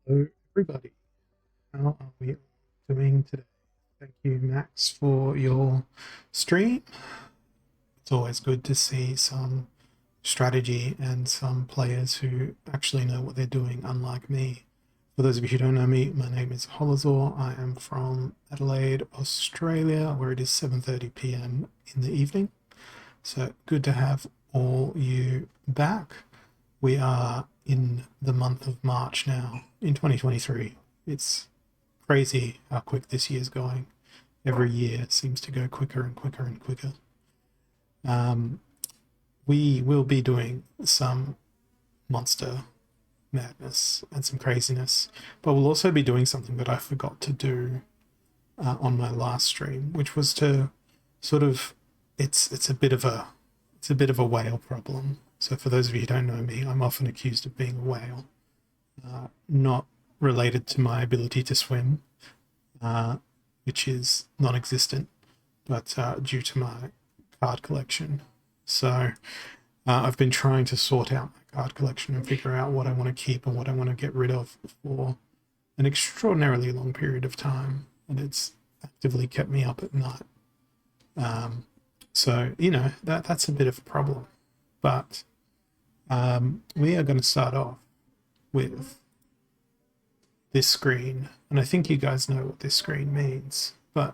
Hello, everybody. How are we doing today? Thank you, Max, for your stream. It's always good to see some strategy and some players who actually know what they're doing, unlike me. For those of you who don't know me, my name is Holazor. I am from Adelaide, Australia, where it is 7:30 p.m. in the evening. So good to have all you back. We are in the month of March now in 2023. It's crazy how quick this year's going. Every year seems to go quicker and quicker and quicker. Um, we will be doing some monster madness and some craziness, but we'll also be doing something that I forgot to do on my last stream, which was to sort of it's a bit of a whale problem. So for those of you who don't know me, I'm often accused of being a whale, not related to my ability to swim, which is non-existent, but due to my card collection. So I've been trying to sort out my card collection and figure out what I want to keep and what I want to get rid of for an extraordinarily long period of time, and it's actively kept me up at night. So that's a bit of a problem, but we are going to start off with this screen, and I think you guys know what this screen means, but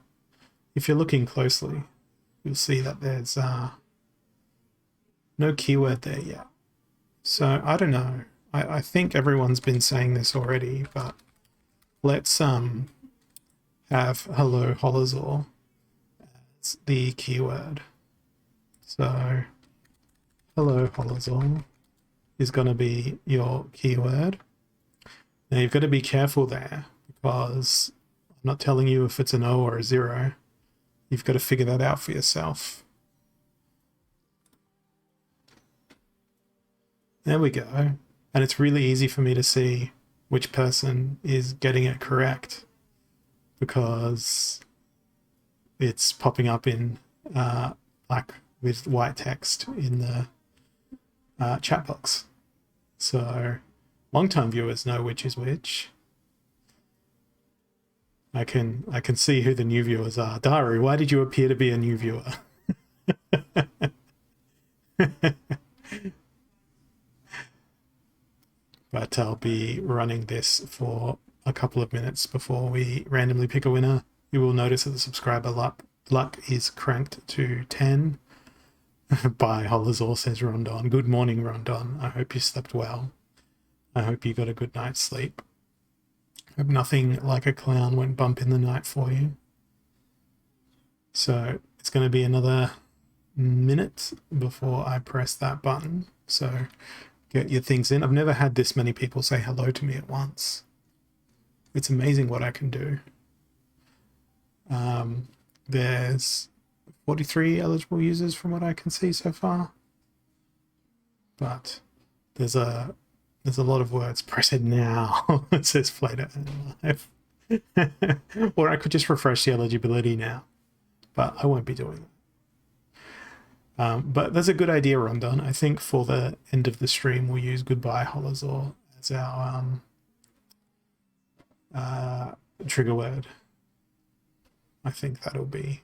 if you're looking closely, you'll see that there's no keyword there yet. So I don't know. I think everyone's been saying this already, but let's have hello Holazor as the keyword. So hello Holazor is going to be your keyword. Now you've got to be careful there because I'm not telling you if it's an O or a 0. You've got to figure that out for yourself. There we go. And it's really easy for me to see which person is getting it correct because it's popping up in black with white text in the chat box. So long-time viewers know which is which. I can see who the new viewers are. Dari, why did you appear to be a new viewer? But I'll be running this for a couple of minutes before we randomly pick a winner. You will notice that the subscriber luck is cranked to 10. Bye, Holazor, says Rondon. Good morning, Rondon. I hope you slept well. I hope you got a good night's sleep. I hope nothing like a clown went bump in the night for you. So it's going to be another minute before I press that button. So get your things in. I've never had this many people say hello to me at once. It's amazing what I can do. There's 43 eligible users from what I can see so far. But there's a lot of words. Press it now. It says Flater live. Or I could just refresh the eligibility now. But I won't be doing that. But that's a good idea, Rondon. I think for the end of the stream, we'll use Goodbye Holazor as our trigger word. I think that'll be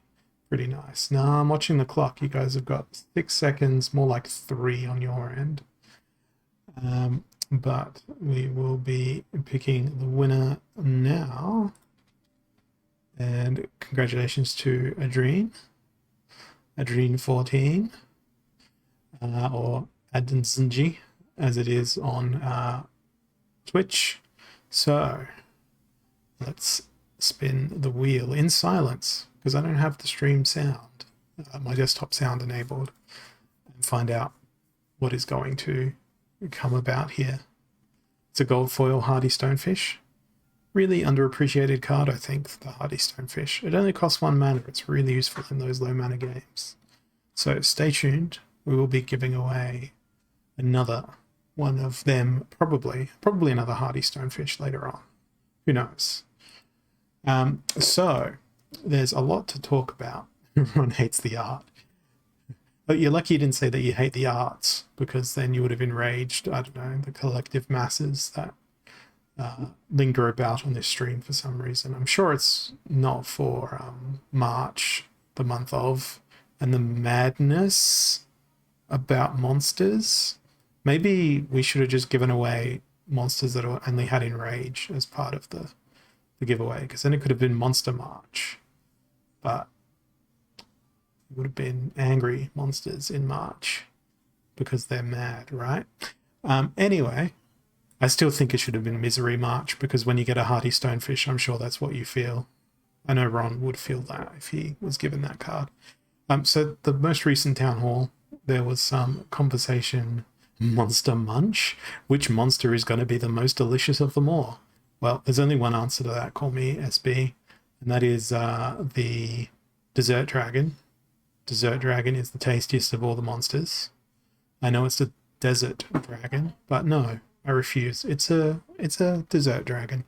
pretty nice. Now I'm watching the clock. You guys have got 6 seconds, more like 3 on your end. But we will be picking the winner now. And congratulations to Adrene. Adrene14. Or Adinzinji, as it is on Twitch. So let's spin the wheel in silence because I don't have the stream sound, my desktop sound enabled, and find out what is going to come about here. It's a gold foil Hardy Stonefish. Really underappreciated card, I think, the Hardy Stonefish. It only costs 1 mana. It's really useful in those low mana games. So stay tuned. We will be giving away another one of them, probably another Hardy Stonefish later on. Who knows? So there's a lot to talk about. Everyone hates the art. But you're lucky you didn't say that you hate the arts, because then you would have enraged, I don't know, the collective masses that linger about on this stream for some reason. I'm sure it's not for March, the month of, and the madness about monsters. Maybe we should have just given away monsters that only had Enrage as part of the giveaway, because then it could have been Monster March. But it would have been angry monsters in March because they're mad, right? Anyway, I still think it should have been Misery March, because when you get a Hardy Stonefish, I'm sure that's what you feel. I know Ron would feel that if he was given that card. So the most recent town hall, there was some conversation. Monster Munch? Which monster is going to be the most delicious of them all? Well, there's only one answer to that, call me SB, and that is the Desert Dragon. Desert Dragon is the tastiest of all the monsters. I know it's a Desert Dragon, but no, I refuse. It's a Desert Dragon.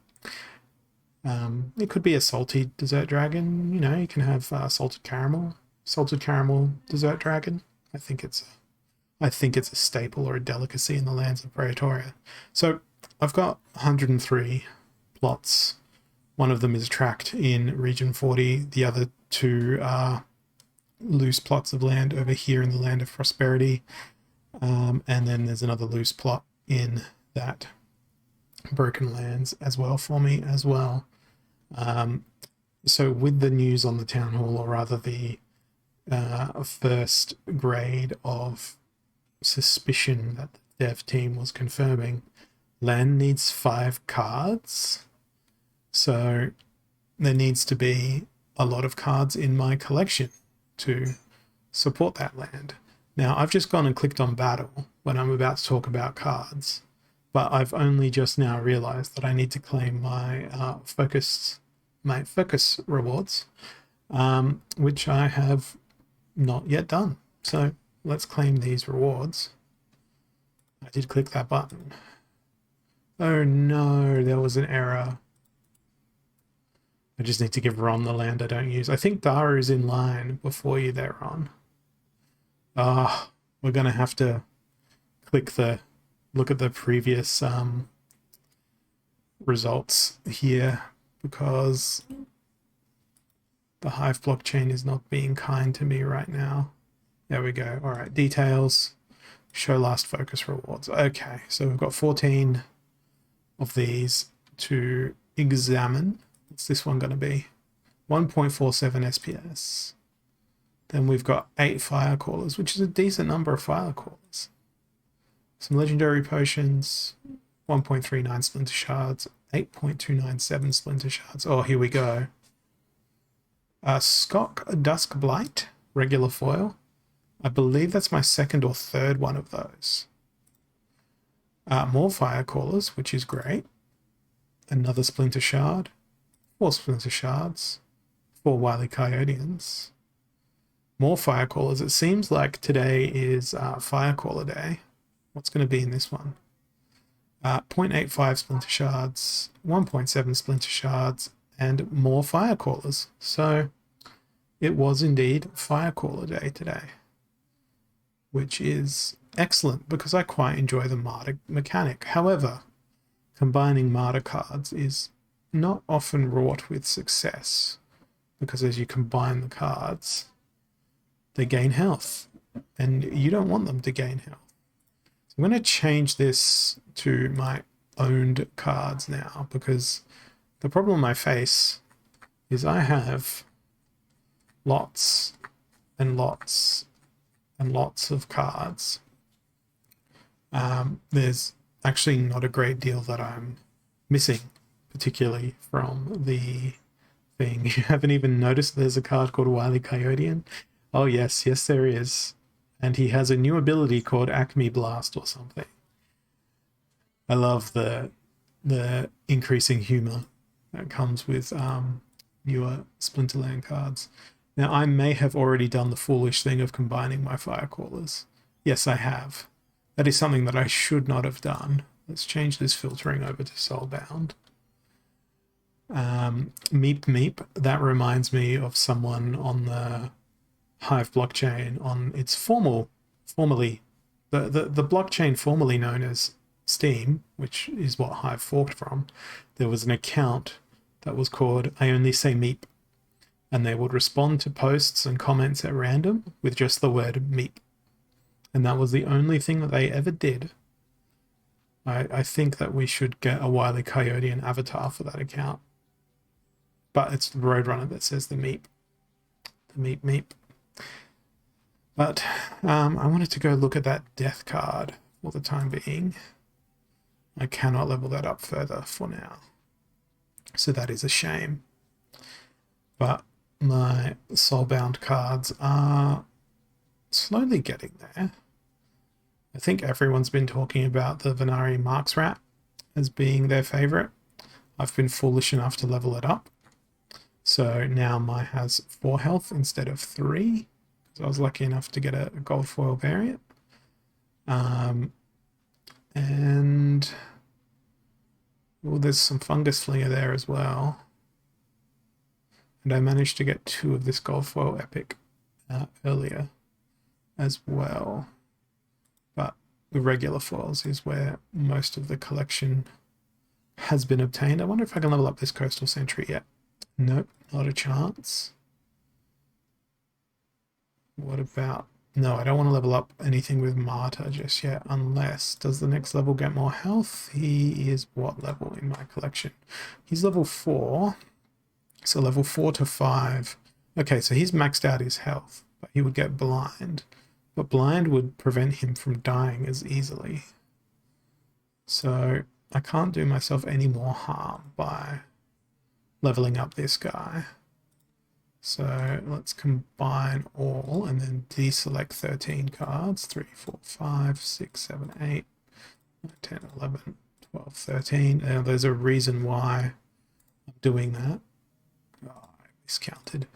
It could be a salty Desert Dragon. You know, you can have salted caramel Desert Dragon. I think it's a staple or a delicacy in the lands of Praetoria. So I've got 103 plots. One of them is tracked in Region 40. The other two are loose plots of land over here in the Land of Prosperity. And then there's another loose plot in that Broken Lands as well for me as well. So with the news on the town hall, or rather the first grade of suspicion that the dev team was confirming, land needs 5 cards. So there needs to be a lot of cards in my collection to support that land. Now, I've just gone and clicked on battle when I'm about to talk about cards, but I've only just now realized that I need to claim my focus rewards, which I have not yet done. So let's claim these rewards. I did click that button. Oh no, there was an error. I just need to give Ron the land I don't use. I think Dara is in line before you there, Ron. We're going to have to look at the previous results here, because the Hive blockchain is not being kind to me right now. There we go. All right, details, show last focus rewards. Okay, so we've got 14 of these to examine. What's this one going to be? 1.47 SPS. Then we've got 8 fire callers, which is a decent number of fire callers. Some legendary potions, 1.39 splinter shards, 8.297 splinter shards. Oh, here we go. Skok Dusk Blight, regular foil. I believe that's my second or third one of those. More fire callers, which is great. Another splinter shard, 4 splinter shards, 4 wily coyoteans. More fire callers. It seems like today is fire caller day. What's going to be in this one? 0.85 splinter shards, 1.7 splinter shards, and more fire callers. So it was indeed fire caller day today, which is excellent because I quite enjoy the martyr mechanic. However, combining martyr cards is not often wrought with success, because as you combine the cards, they gain health, and you don't want them to gain health. So I'm going to change this to my owned cards now, because the problem I face is I have lots and lots and lots of cards. There's actually not a great deal that I'm missing, particularly from the thing. You haven't even noticed there's a card called Wily Coyotean? Oh yes, there is. And he has a new ability called Acme Blast or something. I love the increasing humor that comes with newer Splinterland cards. Now, I may have already done the foolish thing of combining my fire callers. Yes, I have. That is something that I should not have done. Let's change this filtering over to Soulbound. Meep Meep, that reminds me of someone on the Hive blockchain on its formerly, the blockchain formerly known as Steam, which is what Hive forked from, there was an account that was called I Only Say Meep, and they would respond to posts and comments at random with just the word meep. And that was the only thing that they ever did. I think that we should get a Wile E. Coyote and avatar for that account. But it's the Roadrunner that says the meep. The meep. But I wanted to go look at that death card for the time being. I cannot level that up further for now. So that is a shame. But my soulbound cards are slowly getting there. I think everyone's been talking about the Venari Marks Rat as being their favorite. I've been foolish enough to level it up. So now my has 4 health instead of 3. So I was lucky enough to get a gold foil variant. And well, there's some fungus flinger there as well. And I managed to get 2 of this gold foil epic earlier as well. But the regular foils is where most of the collection has been obtained. I wonder if I can level up this Coastal Sentry yet. Nope, not a chance. What about... No, I don't want to level up anything with Martyr just yet, unless... Does the next level get more health? He is what level in my collection? He's level 4. So level 4 to 5. Okay, so he's maxed out his health, but he would get blind. But blind would prevent him from dying as easily. So I can't do myself any more harm by leveling up this guy. So let's combine all and then deselect 13 cards. 3, 4, 5, 6, 7, 8, 9, 10, 11, 12, 13. Now there's a reason why I'm doing that. Oh, I miscounted.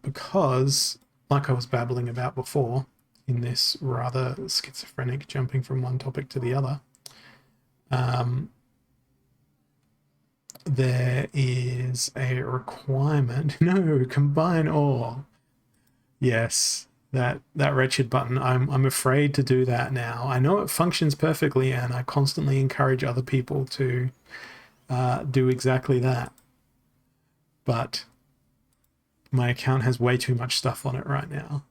Because, like I was babbling about before, in this rather schizophrenic jumping from one topic to the other, there is a requirement. No, combine all. Yes, that wretched button. I'm afraid to do that now. I know it functions perfectly, and I constantly encourage other people to do exactly that. But my account has way too much stuff on it right now.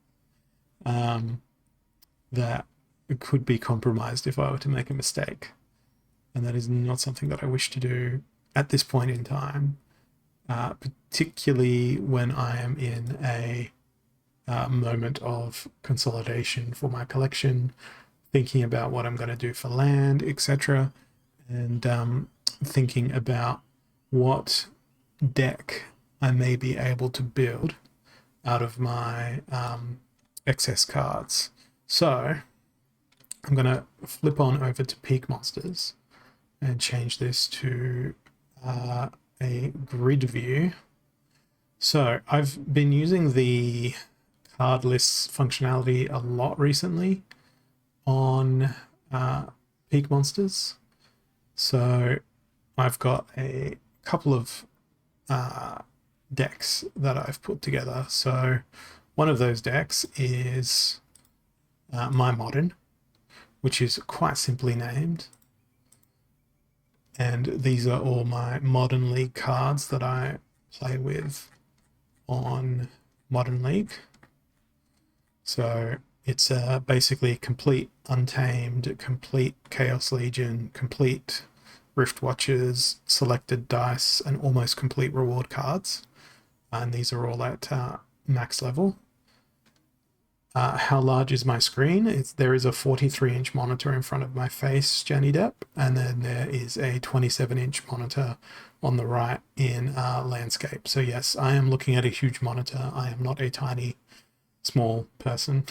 That it could be compromised if I were to make a mistake. And that is not something that I wish to do at this point in time, particularly when I am in a moment of consolidation for my collection, thinking about what I'm going to do for land, etc., and thinking about what deck I may be able to build out of my excess cards. So I'm going to flip on over to Peak Monsters and change this to a grid view. So I've been using the card lists functionality a lot recently on Peak Monsters. So I've got a couple of decks that I've put together. So one of those decks is My Modern, which is quite simply named. And these are all my Modern League cards that I play with on Modern League. So it's basically complete Untamed, complete Chaos Legion, complete Rift Watchers, selected dice, and almost complete reward cards. And these are all at max level. How large is my screen? There is a 43-inch monitor in front of my face, Jenny Depp, and then there is a 27-inch monitor on the right in landscape. So yes, I am looking at a huge monitor. I am not a tiny, small person.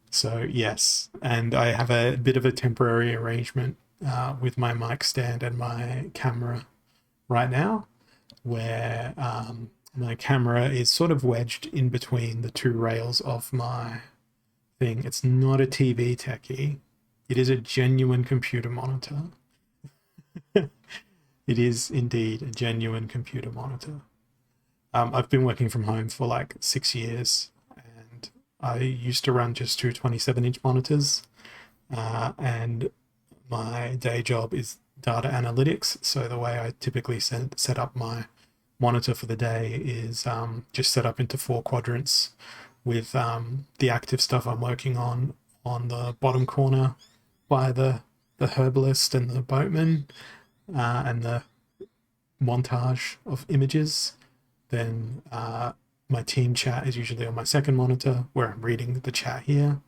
So yes, and I have a bit of a temporary arrangement with my mic stand and my camera right now, where my camera is sort of wedged in between the 2 rails of my thing. It's not a TV techie. It is a genuine computer monitor. It is indeed a genuine computer monitor. I've been working from home for like 6 years, and I used to run just 2 27-inch monitors, and my day job is data analytics. So the way I typically set up my monitor for the day is just set up into 4 quadrants with the active stuff I'm working on the bottom corner by the herbalist and the boatman, and the montage of images. Then my team chat is usually on my second monitor where I'm reading the chat here.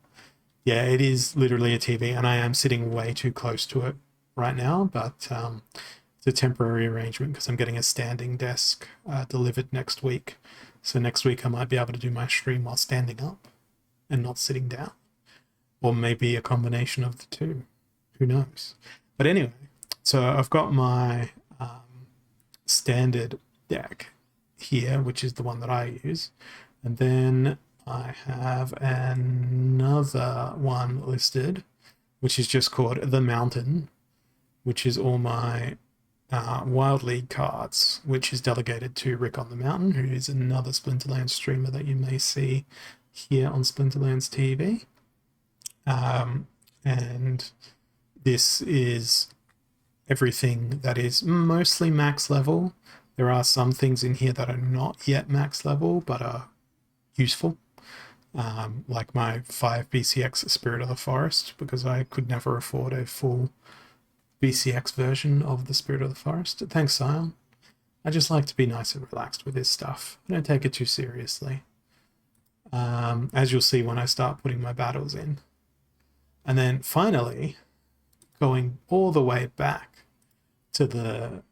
Yeah, it is literally a TV, and I am sitting way too close to it right now, but it's a temporary arrangement because I'm getting a standing desk delivered next week. So next week I might be able to do my stream while standing up and not sitting down, or maybe a combination of the two. Who knows? But anyway, so I've got my standard deck here, which is the one that I use, and then I have another one listed, which is just called The Mountain, which is all my Wild League cards, which is delegated to Rick on the Mountain, who is another Splinterlands streamer that you may see here on Splinterlands TV. And this is everything that is mostly max level. There are some things in here that are not yet max level, but are useful. Like my 5 BCX Spirit of the Forest, because I could never afford a full BCX version of the Spirit of the Forest. Thanks, Sion. I just like to be nice and relaxed with this stuff. I don't take it too seriously. As you'll see when I start putting my battles in. And then finally, going all the way back to the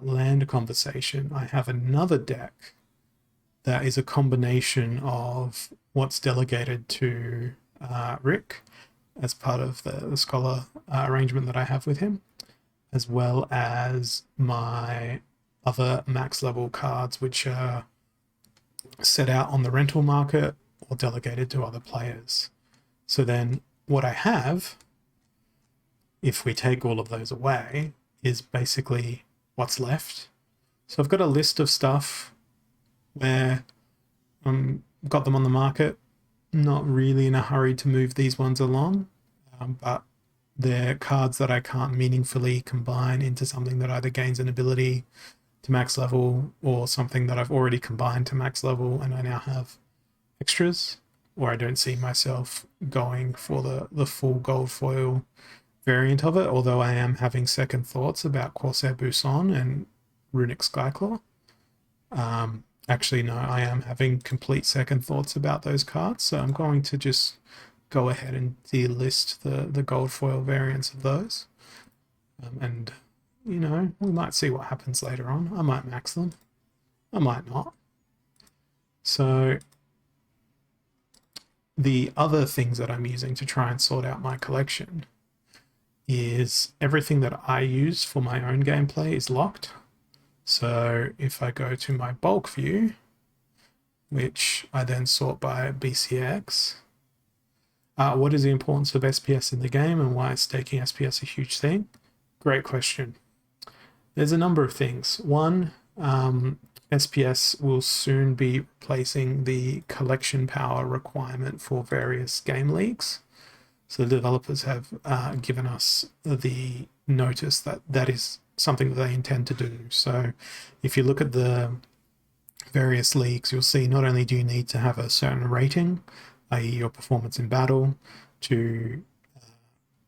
land conversation, I have another deck that is a combination of what's delegated to Rick as part of the scholar arrangement that I have with him, as well as my other max level cards, which are set out on the rental market or delegated to other players. So then what I have, if we take all of those away, is basically what's left. So I've got a list of stuff where got them on the market, not really in a hurry to move these ones along, but they're cards that I can't meaningfully combine into something that either gains an ability to max level or something that I've already combined to max level and I now have extras, or I don't see myself going for the full gold foil variant of it, although I am having second thoughts about Corsair Buson and Runic Skyclaw. Actually, no, I am having complete second thoughts about those cards, so I'm going to just go ahead and delist the gold foil variants of those. And, you know, we might see what happens later on. I might max them. I might not. So the other things that I'm using to try and sort out my collection is everything that I use for my own gameplay is locked. So if I go to my bulk view, which I then sort by BCX, what is the importance of SPS in the game and why is staking SPS a huge thing? Great question. There's a number of things. One, SPS will soon be replacing the collection power requirement for various game leagues. So the developers have given us the notice that that is something that they intend to do. So if you look at the various leagues, you'll see not only do you need to have a certain rating, i.e. your performance in battle, to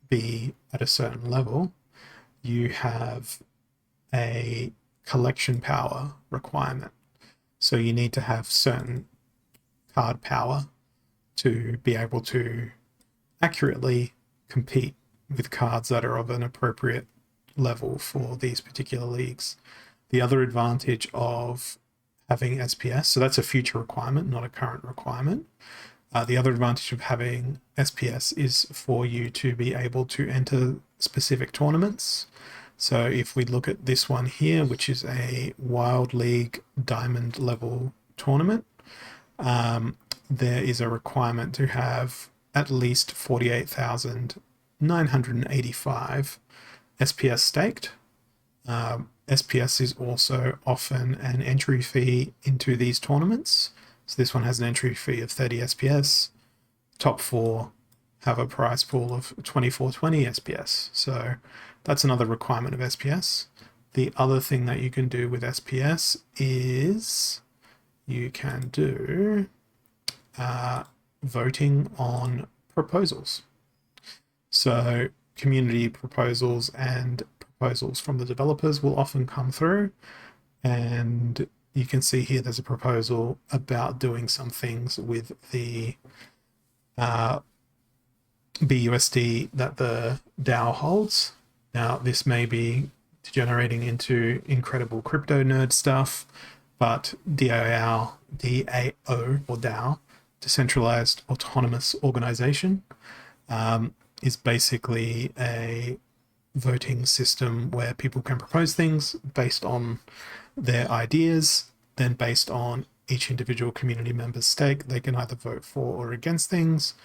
be at a certain level, you have a collection power requirement. So you need to have certain card power to be able to accurately compete with cards that are of an appropriate level for these particular leagues. The other advantage of having SPS, so that's a future requirement, not a current requirement. The other advantage of having SPS is for you to be able to enter specific tournaments. So if we look at this one here, which is a Wild League Diamond level tournament, there is a requirement to have at least 48,985 SPS staked. SPS is also often an entry fee into these tournaments. So this one has an entry fee of 30 SPS. Top 4 have a price pool of 2420 SPS. So that's another requirement of SPS. The other thing that you can do with SPS is you can do voting on proposals. So community proposals and proposals from the developers will often come through, and you can see here there's a proposal about doing some things with the BUSD that the DAO holds. Now, this may be degenerating into incredible crypto nerd stuff, but DAO or DAO, Decentralized Autonomous Organization, is basically a voting system where people can propose things based on their ideas, then based on each individual community member's stake, they can either vote for or against things.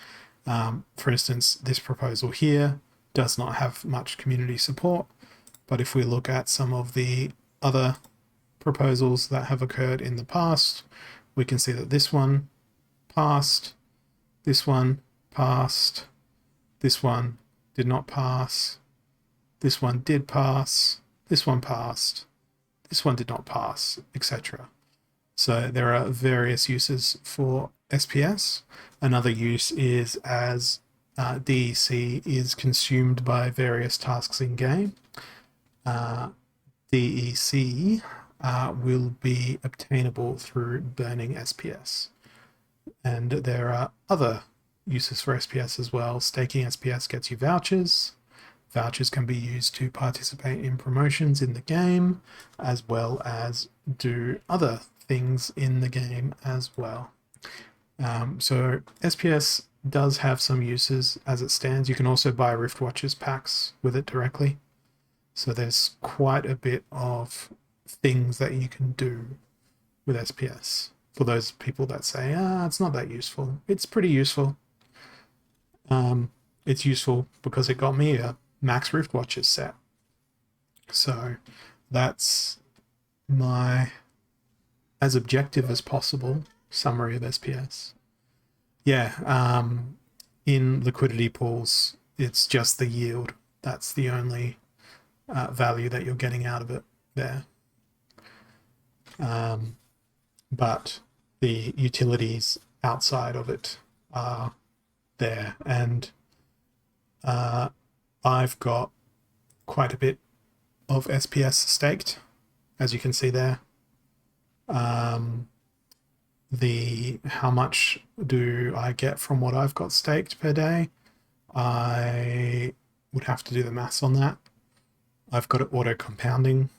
For instance, this proposal here does not have much community support, but if we look at some of the other proposals that have occurred in the past, we can see that this one passed, this one passed, this one did not pass, this one did pass, this one passed, this one did not pass, etc. So there are various uses for SPS. Another use is as DEC is consumed by various tasks in game. DEC will be obtainable through burning SPS. And there are other uses for SPS as well. Staking SPS gets you vouchers. Vouchers can be used to participate in promotions in the game, as well as do other things in the game as well. So SPS does have some uses as it stands. You can also buy Rift Watchers packs with it directly. So there's quite a bit of things that you can do with SPS. For those people that say, it's not that useful. It's pretty useful. It's useful because it got me a Max Rift Watchers set. So that's my as objective as possible summary of SPS. Yeah, in liquidity pools, it's just the yield. That's the only value that you're getting out of it there. But the utilities outside of it are there, and I've got quite a bit of SPS staked, as you can see there. How much do I get from what I've got staked per day? I would have to do the maths on that. I've got it auto compounding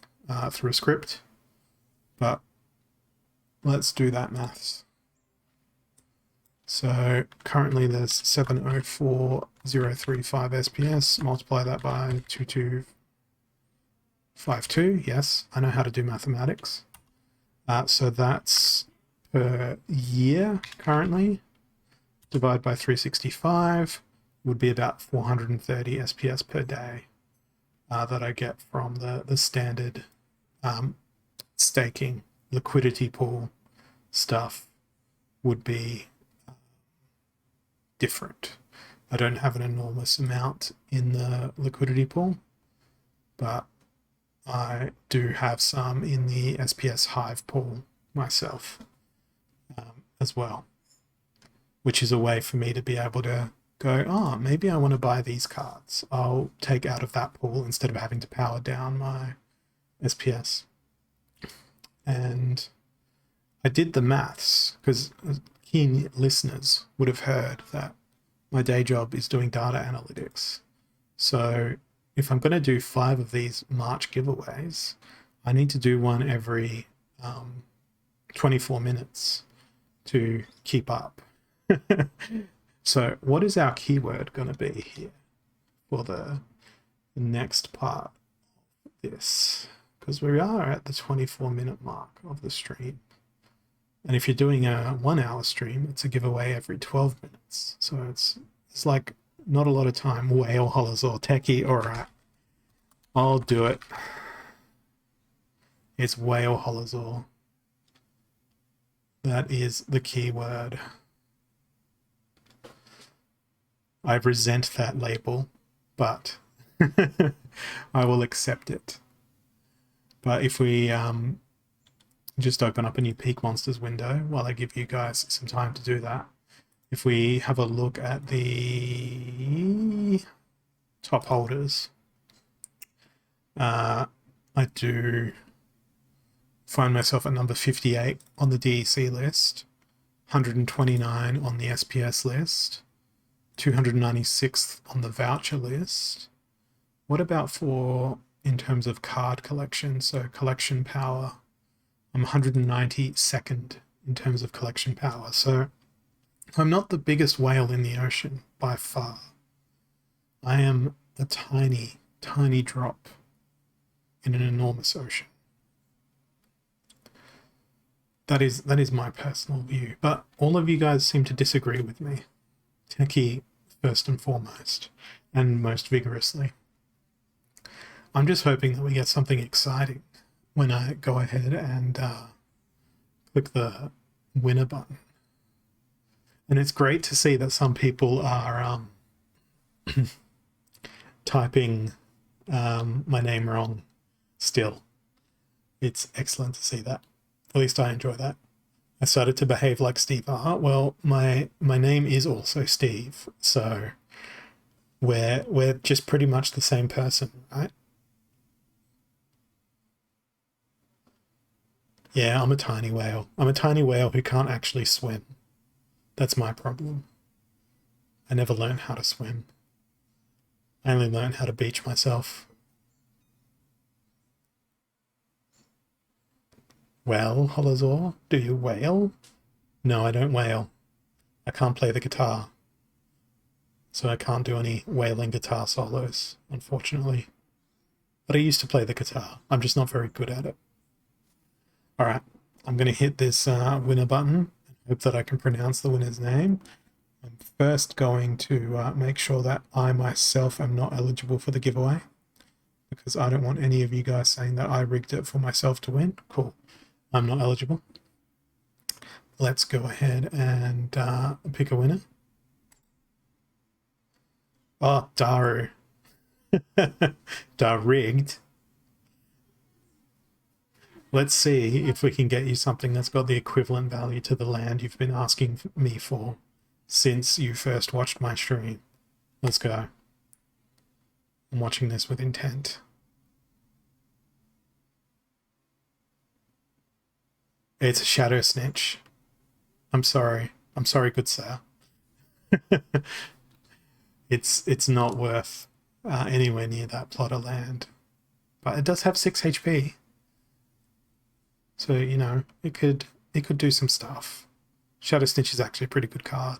through a script, but let's do that maths. So currently there's 704,035 SPS. Multiply that by 2252. Yes, I know how to do mathematics. So that's per year currently. Divide by 365 would be about 430 SPS per day that I get from the standard staking liquidity pool stuff would be different. I don't have an enormous amount in the liquidity pool, but I do have some in the SPS Hive pool myself as well, which is a way for me to be able to go, maybe I want to buy these cards. I'll take out of that pool instead of having to power down my SPS. And I did the maths because keen listeners would have heard that my day job is doing data analytics. So if I'm going to do 5 of these March giveaways, I need to do one every 24 minutes to keep up. So what is our keyword going to be here for the next part of this? Because we are at the 24-minute mark of the stream. And if you're doing a 1-hour stream, it's a giveaway every 12 minutes. So it's like not a lot of time. Whale hollers or techie. All right, I'll do it. It's whale hollers or. That is the keyword. I resent that label, but I will accept it. But if we just open up a new Peak Monsters window while I give you guys some time to do that. If we have a look at the top holders, I do find myself at number 58 on the DEC list, 129 on the SPS list, 296th on the voucher list. What about for in terms of card collection? So collection power, I'm 192nd in terms of collection power. So I'm not the biggest whale in the ocean by far. I am a tiny, tiny drop in an enormous ocean. That is my personal view, but all of you guys seem to disagree with me. Techie first and foremost, and most vigorously. I'm just hoping that we get something exciting when I go ahead and click the winner button. And it's great to see that some people are typing my name wrong still. It's excellent to see that. At least I enjoy that. I started to behave like Steve. Well, my name is also Steve, so we're just pretty much the same person, right? Yeah, I'm a tiny whale. I'm a tiny whale who can't actually swim. That's my problem. I never learned how to swim. I only learned how to beach myself. Well, Holazor, do you wail? No, I don't wail. I can't play the guitar. So I can't do any wailing guitar solos, unfortunately. But I used to play the guitar. I'm just not very good at it. Alright, I'm going to hit this winner button and hope that I can pronounce the winner's name. I'm first going to make sure that I myself am not eligible for the giveaway, because I don't want any of you guys saying that I rigged it for myself to win. Cool. I'm not eligible. Let's go ahead and pick a winner. Oh, Daru. Rigged. Let's see if we can get you something that's got the equivalent value to the land you've been asking me for since you first watched my stream. Let's go. I'm watching this with intent. It's a shadow snitch. I'm sorry. I'm sorry, good sir. It's not worth anywhere near that plot of land. But it does have 6 HP. So, you know, it could do some stuff. Shadow Snitch is actually a pretty good card.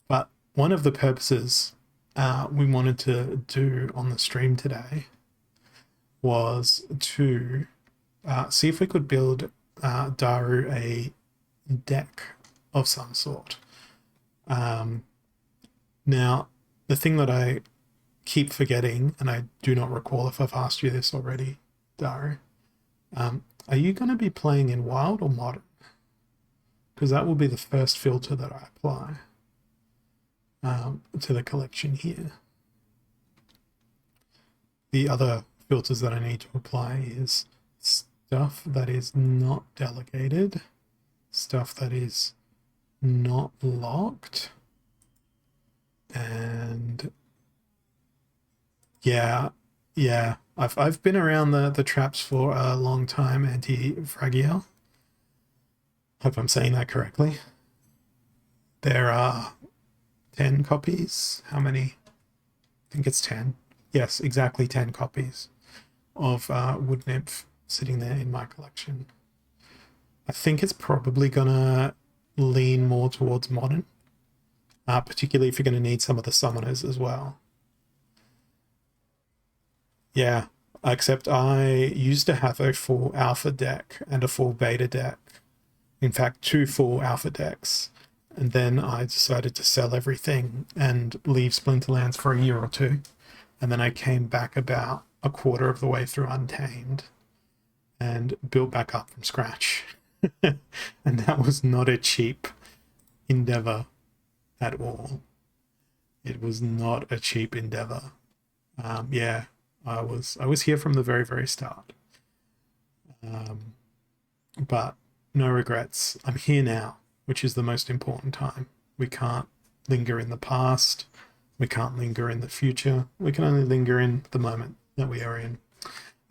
But one of the purposes we wanted to do on the stream today was to see if we could build Daru a deck of some sort. Now, the thing that I keep forgetting, and I do not recall if I've asked you this already, Daru, are you going to be playing in Wild or Modern? Because that will be the first filter that I apply to the collection here. The other filters that I need to apply is stuff that is not delegated, stuff that is not locked, and yeah, I've been around the traps for a long time, Anti-Fragiel. Hope I'm saying that correctly. There are 10 copies. How many? I think it's 10. Yes, exactly 10 copies of Wood Nymph sitting there in my collection. I think it's probably gonna lean more towards Modern, particularly if you're going to need some of the summoners as well. Yeah, except I used to have a full alpha deck and a full beta deck. In fact, 2 full alpha decks. And then I decided to sell everything and leave Splinterlands for a year or 2. And then I came back about a quarter of the way through Untamed and built back up from scratch. And that was not a cheap endeavor at all. It was not a cheap endeavor. Yeah, I was here from the very, very start. Um, but no regrets. I'm here now, which is the most important time. We can't linger in the past. We can't linger in the future. We can only linger in the moment that we are in.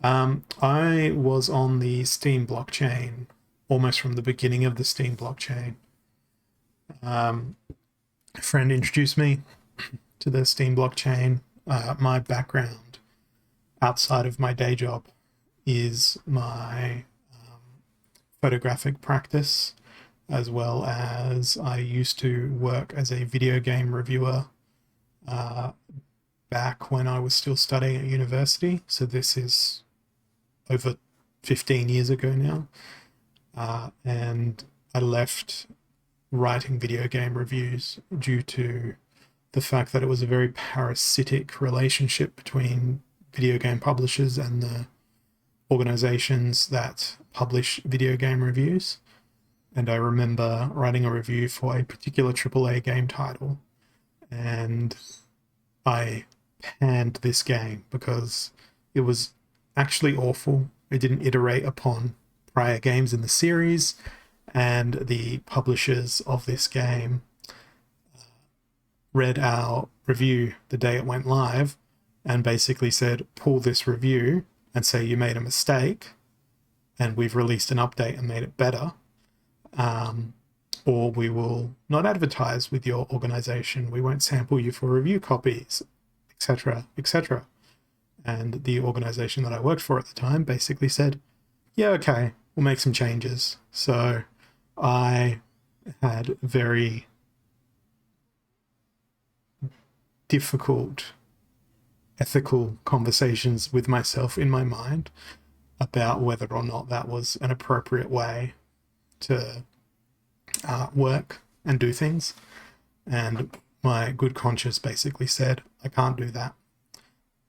I was on the Steam blockchain almost from the beginning of the Steam blockchain. A friend introduced me to the Steam blockchain. My background outside of my day job is my photographic practice, as well as I used to work as a video game reviewer back when I was still studying at university. So this is over 15 years ago now. And I left writing video game reviews due to the fact that it was a very parasitic relationship between video game publishers and the organizations that publish video game reviews. And I remember writing a review for a particular AAA game title, and I panned this game because it was actually awful. It didn't iterate upon prior games in the series, and the publishers of this game read our review the day it went live and basically said, pull this review and say you made a mistake and we've released an update and made it better, or we will not advertise with your organization. We won't sample you for review copies, etc., etc. And the organization that I worked for at the time basically said, yeah, okay, we'll make some changes. So I had very difficult ethical conversations with myself in my mind about whether or not that was an appropriate way to work and do things. And my good conscience basically said, I can't do that.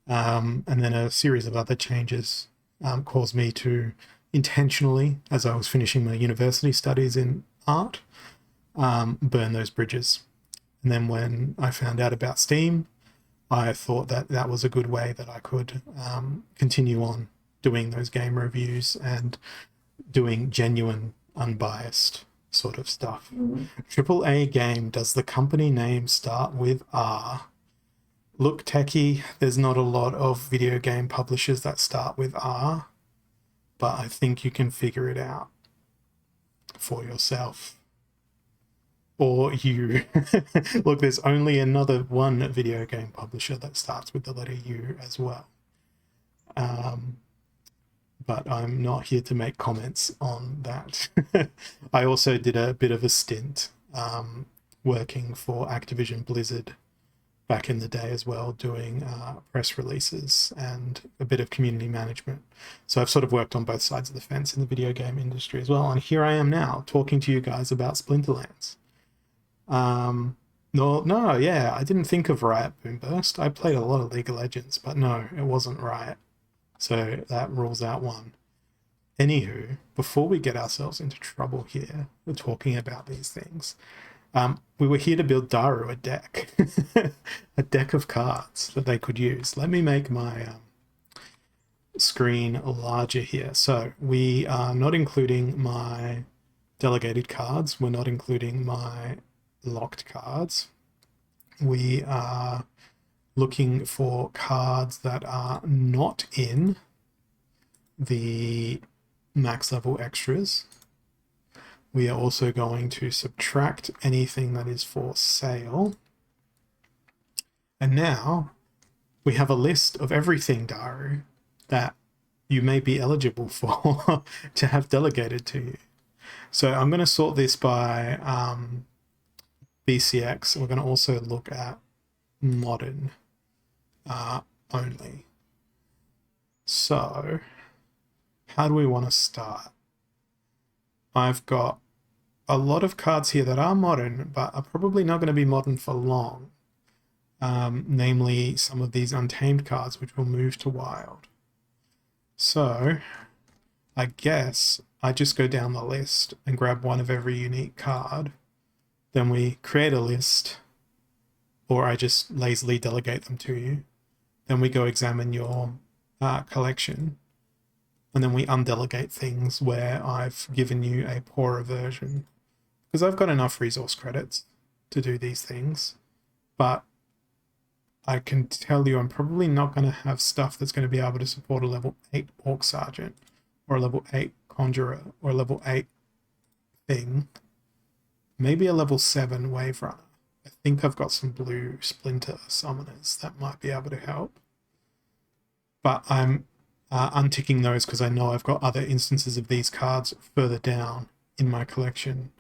And then a series of other changes caused me to intentionally, as I was finishing my university studies in art, burn those bridges. And then when I found out about Steam, I thought that that was a good way that I could continue on doing those game reviews and doing genuine, unbiased sort of stuff. AAA game, does the company name start with R? Look, techie, there's not a lot of video game publishers that start with R, but I think you can figure it out for yourself. Or you. Look, there's only another one video game publisher that starts with the letter U as well. But I'm not here to make comments on that. I also did a bit of a stint working for Activision Blizzard back in the day as well, doing press releases and a bit of community management. So I've sort of worked on both sides of the fence in the video game industry as well. And here I am now talking to you guys about Splinterlands. No, yeah, I didn't think of Riot Boomburst. I played a lot of League of Legends, but no, it wasn't Riot. So that rules out one. Anywho, before we get ourselves into trouble here, we're talking about these things. We were here to build Daru a deck, a deck of cards that they could use. Let me make my screen larger here. So we are not including my delegated cards. We're not including my locked cards. We are looking for cards that are not in the max level extras. We are also going to subtract anything that is for sale. And now we have a list of everything, Daru, that you may be eligible for to have delegated to you. So I'm going to sort this by BCX. We're going to also look at modern only. So how do we want to start? I've got a lot of cards here that are modern, but are probably not going to be modern for long. Namely, some of these Untamed cards, which will move to Wild. So I guess I just go down the list and grab one of every unique card. Then we create a list, or I just lazily delegate them to you. Then we go examine your collection, and then we undelegate things where I've given you a poorer version. Because I've got enough resource credits to do these things, but I can tell you I'm probably not going to have stuff that's going to be able to support a level 8 Orc Sergeant, or a level 8 Conjurer, or a level 8 thing. Maybe a level 7 Wave Runner. I think I've got some blue Splinter Summoners that might be able to help. But I'm unticking those because I know I've got other instances of these cards further down in my collection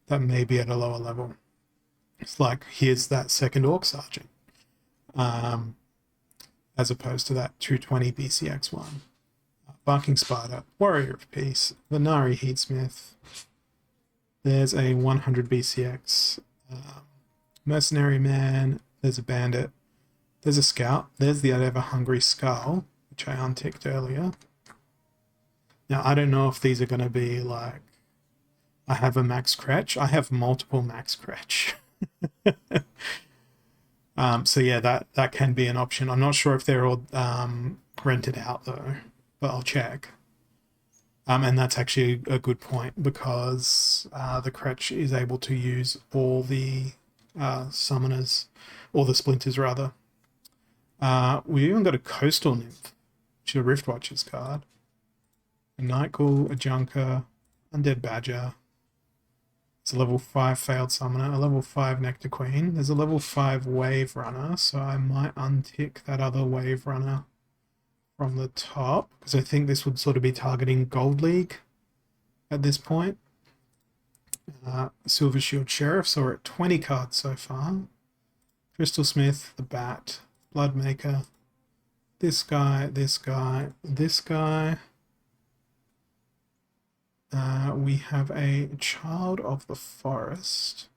that may be at a lower level. It's like, here's that second Orc Sergeant, as opposed to that 220 BCX one. Barking Spider, Warrior of Peace, Venari Heatsmith. There's a 100 BCX Mercenary Man. There's a Bandit. There's a Scout. There's the Ever Hungry Skull, which I unticked earlier. Now, I don't know if these are going to be like, I have a Max Cretch. I have multiple Max Cretch. So yeah, that can be an option. I'm not sure if they're all rented out though, but I'll check. And that's actually a good point, because the Cretch is able to use all the summoners, or the splinters rather. We even got a Coastal Nymph, which is a Rift Watchers card. A Nightghoul, a Junker, Undead Badger. It's a level 5 Failed Summoner, a level 5 Nectar Queen. There's a level 5 Wave Runner, so I might untick that other Wave Runner from the top, because I think this would sort of be targeting Gold League at this point. Silver Shield Sheriff, so we're at 20 cards so far. Crystal Smith, the Bat, Bloodmaker, this guy, this guy, this guy. We have a Child of the Forest.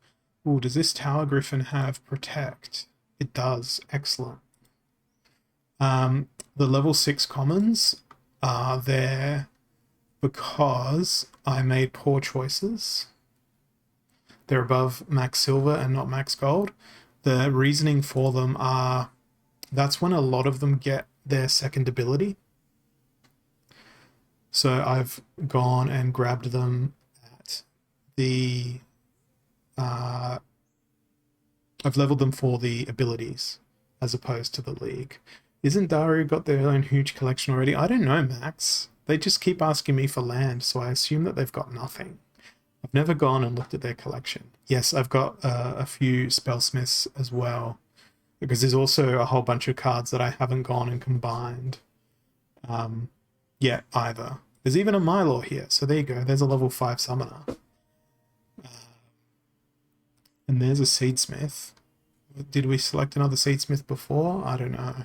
Ooh, does this Tower Griffin have Protect? It does. Excellent. The level 6 commons are there because I made poor choices. They're above max silver and not max gold. The reasoning for them are, that's when a lot of them get their second ability. So I've gone and grabbed them at the... I've leveled them for the abilities as opposed to the league. Isn't Daru got their own huge collection already? I don't know, Max. They just keep asking me for land, so I assume that they've got nothing. I've never gone and looked at their collection. Yes, I've got a few Spellsmiths as well, because there's also a whole bunch of cards that I haven't gone and combined yet either. There's even a Mylor here, so there you go. There's a level 5 Summoner. And there's a Seedsmith. Did we select another Seedsmith before? I don't know.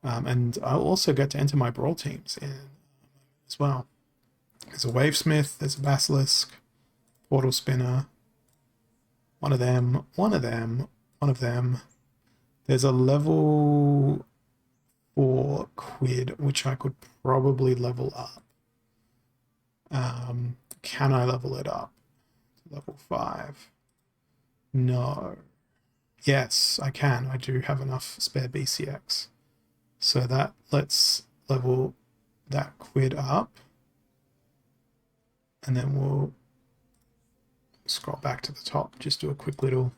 And I'll also get to enter my Brawl teams in as well. There's a Wavesmith, there's a Basilisk, Portal Spinner, one of them, one of them, one of them. There's a level 4 Quid, which I could probably level up. Can I level it up to level 5? No. Yes, I can. I do have enough spare BCX. So that let's level that Quid up. And then we'll scroll back to the top, just do a quick little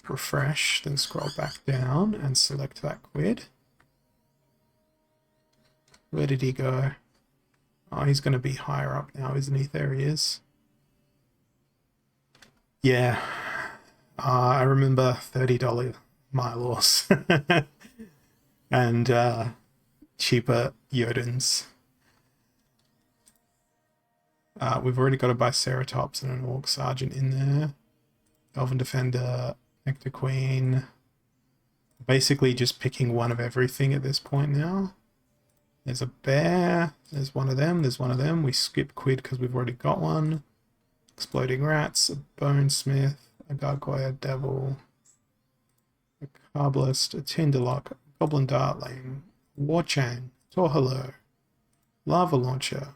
refresh, then scroll back down and select that Quid. Where did he go? Oh, he's going to be higher up now, isn't he? There he is. Yeah. I remember $30 Mylors and cheaper Jotuns. We've already got a Biceratops and an Orc Sergeant in there. Elven Defender, Nectar Queen. Basically just picking one of everything at this point now. There's a bear. There's one of them. There's one of them. We skip Quid because we've already got one. Exploding Rats, a Bonesmith, a Gargoyle Devil, a Carblist, a Tinderlock, a Goblin Dartling, Warchang, Torhalo, Lava Launcher,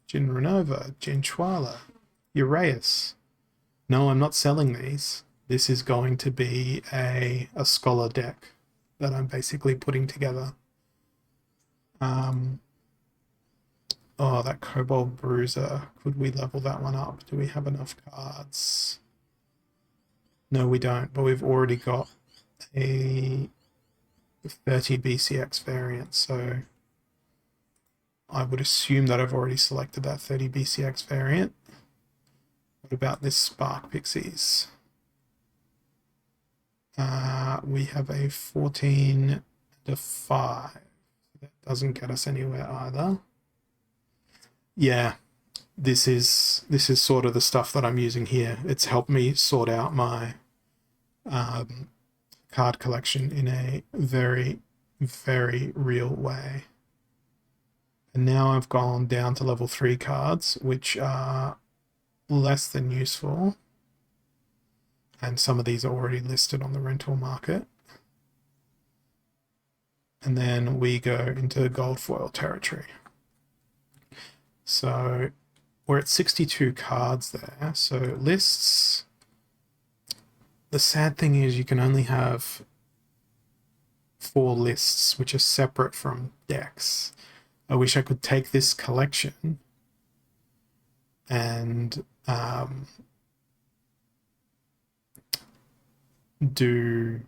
Jin Renova, Jin Chwala, Uraeus. No, I'm not selling these. this is going to be a scholar deck that I'm basically putting together. Oh, that Kobold Bruiser. Could we level that one up? Do we have enough cards? No, we don't, but we've already got a 30 BCX variant, so I would assume that I've already selected that 30 BCX variant. What about this Spark Pixies? We have a 14 and a 5. That doesn't get us anywhere either. Yeah, this is sort of the stuff that I'm using here. It's helped me sort out my card collection in a very, very real way. And now I've gone down to level 3 cards, which are less than useful. And some of these are already listed on the rental market. And then we go into gold foil territory. So we're at 62 cards there. So lists. The sad thing is you can only have 4 lists, which are separate from decks. I wish I could take this collection and do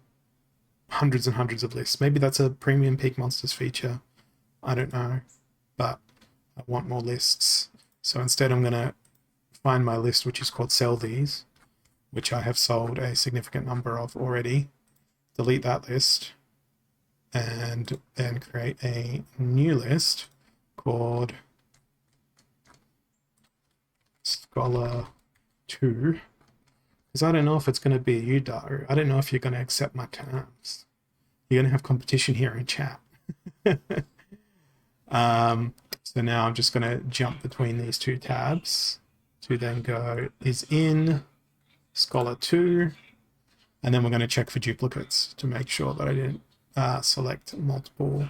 hundreds and hundreds of lists. Maybe that's a premium Peak Monsters feature. I don't know, but I want more lists. So instead I'm going to find my list, which is called Sell These, which I have sold a significant number of already. Delete that list and then create a new list called Scholar 2, because I don't know if it's going to be you, Daru. I don't know if you're going to accept my terms. You're going to have competition here in chat. So now I'm just going to jump between these 2 tabs to then go is in Scholar 2, and then we're going to check for duplicates to make sure that I didn't select multiple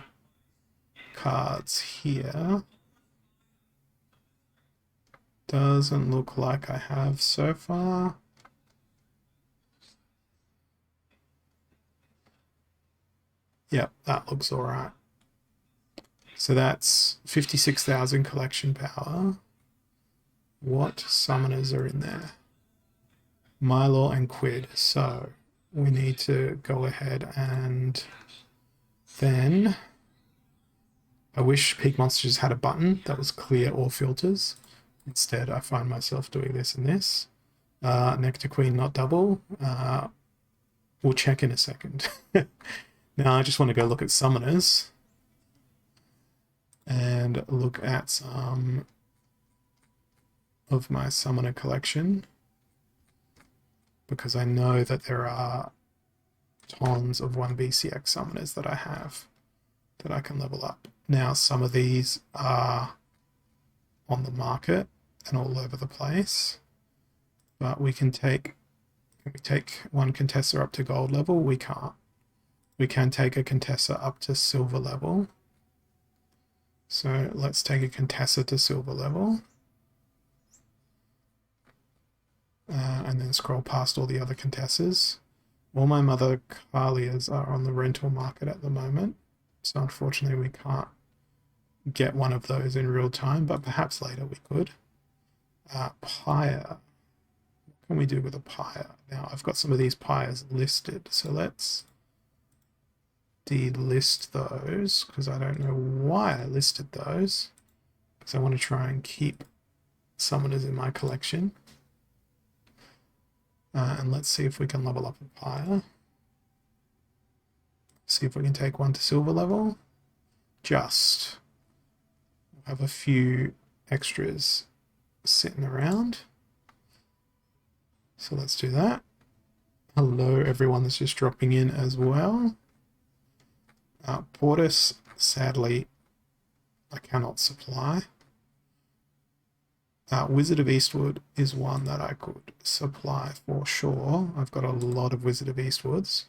cards here. Doesn't look like I have so far. Yep, that looks all right. So that's 56,000 collection power. What summoners are in there? Mylor and Quid. So we need to go ahead and then I wish Peak Monsters had a button that was clear all filters. Instead, I find myself doing this and this. Nectar Queen, not double. We'll check in a second. Now I just want to go look at summoners and look at some of my summoner collection, because I know that there are tons of 1 BCX summoners that I have that I can level up. Now some of these are on the market and all over the place, but we can take one Contessa up to gold level? We can't. We can take a Contessa up to silver level. So let's take a Contessa to silver level. And then scroll past all the other Contessas. All my Mother Kalias are on the rental market at the moment. So unfortunately we can't get one of those in real time, but perhaps later we could. Pyre. What can we do with a Pyre? Now I've got some of these Pyres listed, so let's delist those, because I don't know why I listed those, because I want to try and keep summoners in my collection. And let's see if we can level up a Pyre. See if we can take one to silver level. Just. We'll have a few extras sitting around. So let's do that. Hello everyone that's just dropping in as well. Portis, sadly, I cannot supply. Wizard of Eastwood is one that I could supply for sure. I've got a lot of Wizard of Eastwoods.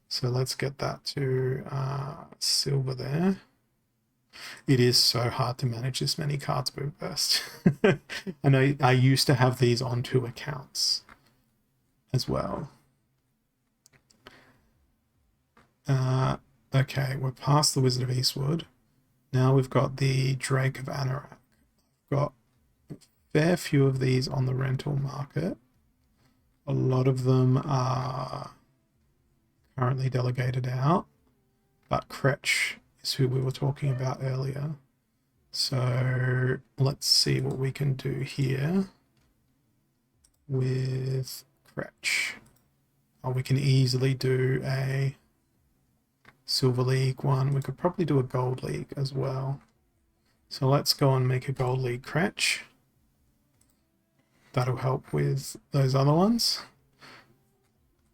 So let's get that to silver there. It is so hard to manage this many cards per burst. And I used to have these on 2 accounts as well. Okay, we're past the Wizard of Eastwood. Now we've got the Drake of Anorak. Got a fair few of these on the rental market. A lot of them are currently delegated out, but Kretsch is who we were talking about earlier. So let's see what we can do here with Kretsch. Oh, we can easily do a Silver League one. We could probably do a Gold League as well. So let's go and make a Gold League Kretsch. That'll help with those other ones.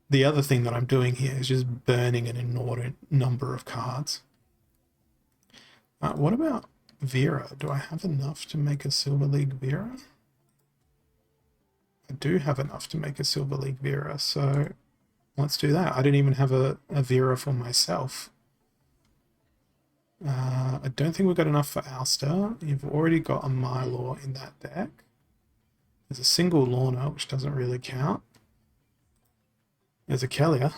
The other thing that I'm doing here is just burning an inordinate number of cards. What about Vera? Do I have enough to make a Silver League Vera? I do have enough to make a Silver League Vera, so let's do that. I didn't even have a Vera for myself. I don't think we've got enough for Alster. You've already got a Mylor in that deck. There's a single Lorna, which doesn't really count. There's a Kelia.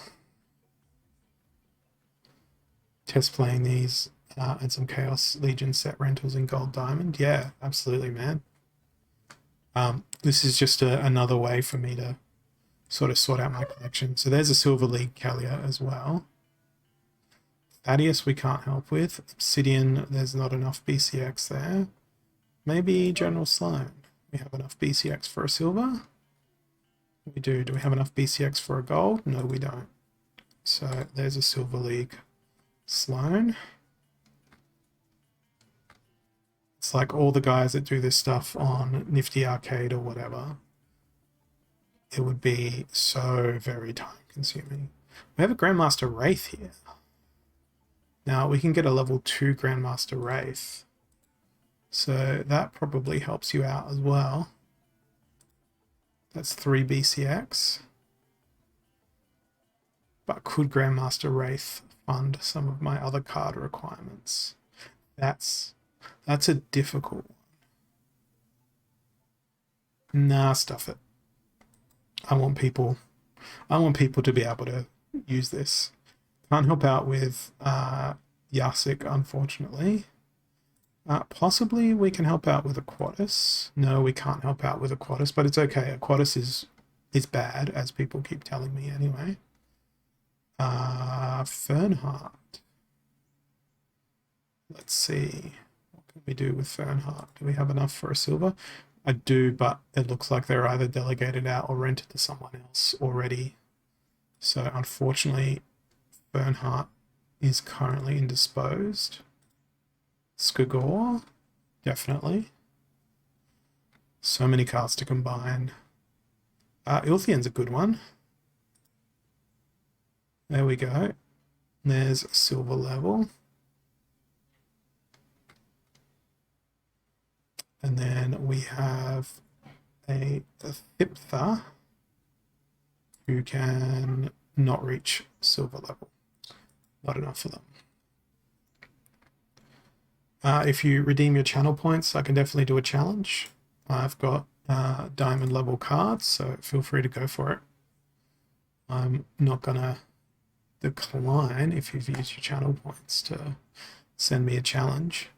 Test playing these and some Chaos Legion set rentals in Gold Diamond. Yeah, absolutely, man. This is just another way for me to sort of sort out my collection. So there's a Silver League Kelia as well. Thaddeus we can't help with. Obsidian, there's not enough BCX there. Maybe General Sloan. We have enough BCX for a silver? We do. Do we have enough BCX for a gold? No, we don't. So there's a Silver League Sloan. It's like all the guys that do this stuff on Nifty Arcade or whatever. It would be so very time consuming. We have a Grandmaster Wraith here. Now we can get a level 2 Grandmaster Wraith. So that probably helps you out as well. That's 3 BCX. But could Grandmaster Wraith fund some of my other card requirements? That's a difficult one. Nah, stuff it. I want people to be able to use this. Can't help out with Yasik, unfortunately. Possibly we can help out with Aquatis. No, we can't help out with Aquatis, but it's okay. Aquatis is bad, as people keep telling me anyway. Fernheart. Let's see. What can we do with Fernheart? Do we have enough for a silver? I do, but it looks like they're either delegated out or rented to someone else already. So unfortunately, Fernheart is currently indisposed. Skagor, definitely. So many cards to combine. Ilthian's a good one. There we go. There's a silver level. And then we have a Thiptha who can not reach silver level. Not enough for them. If you redeem your channel points, I can definitely do a challenge. I've got diamond level cards, so feel free to go for it. I'm not gonna decline if you've used your channel points to send me a challenge.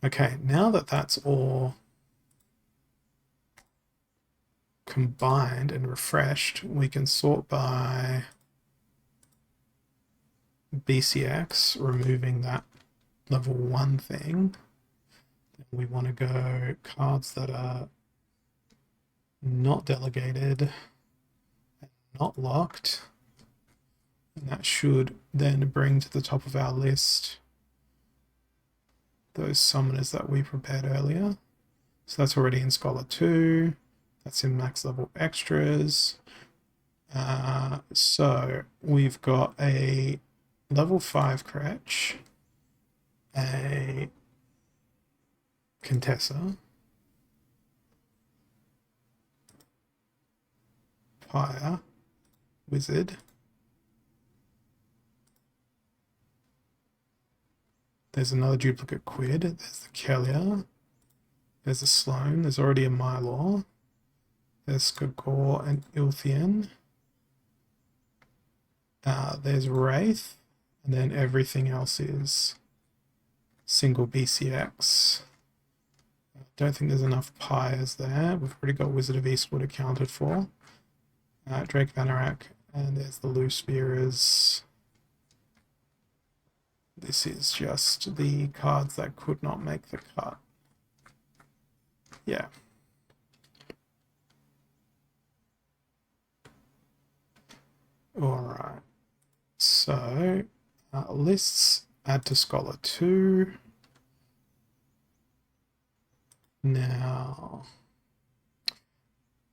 Okay, now that that's all combined and refreshed, we can sort by BCX, removing that level 1 thing. We want to go cards that are not delegated and not locked. And that should then bring to the top of our list those summoners that we prepared earlier. So that's already in Scholar 2. That's in max level extras. So we've got a level 5 Kretsch, a Contessa, Pyre, Wizard, there's another duplicate Quid, there's the Kelia, there's a Sloan, there's already a Mylor, there's Skagor and Ilthian, there's Wraith, and then everything else is single BCX. I don't think there's enough pyres there. We've already got Wizard of Eastwood accounted for. Drake Vanarak, and there's the loose mirrors. This is just the cards that could not make the cut. Yeah. All right. So lists, add to Scholar 2. Now,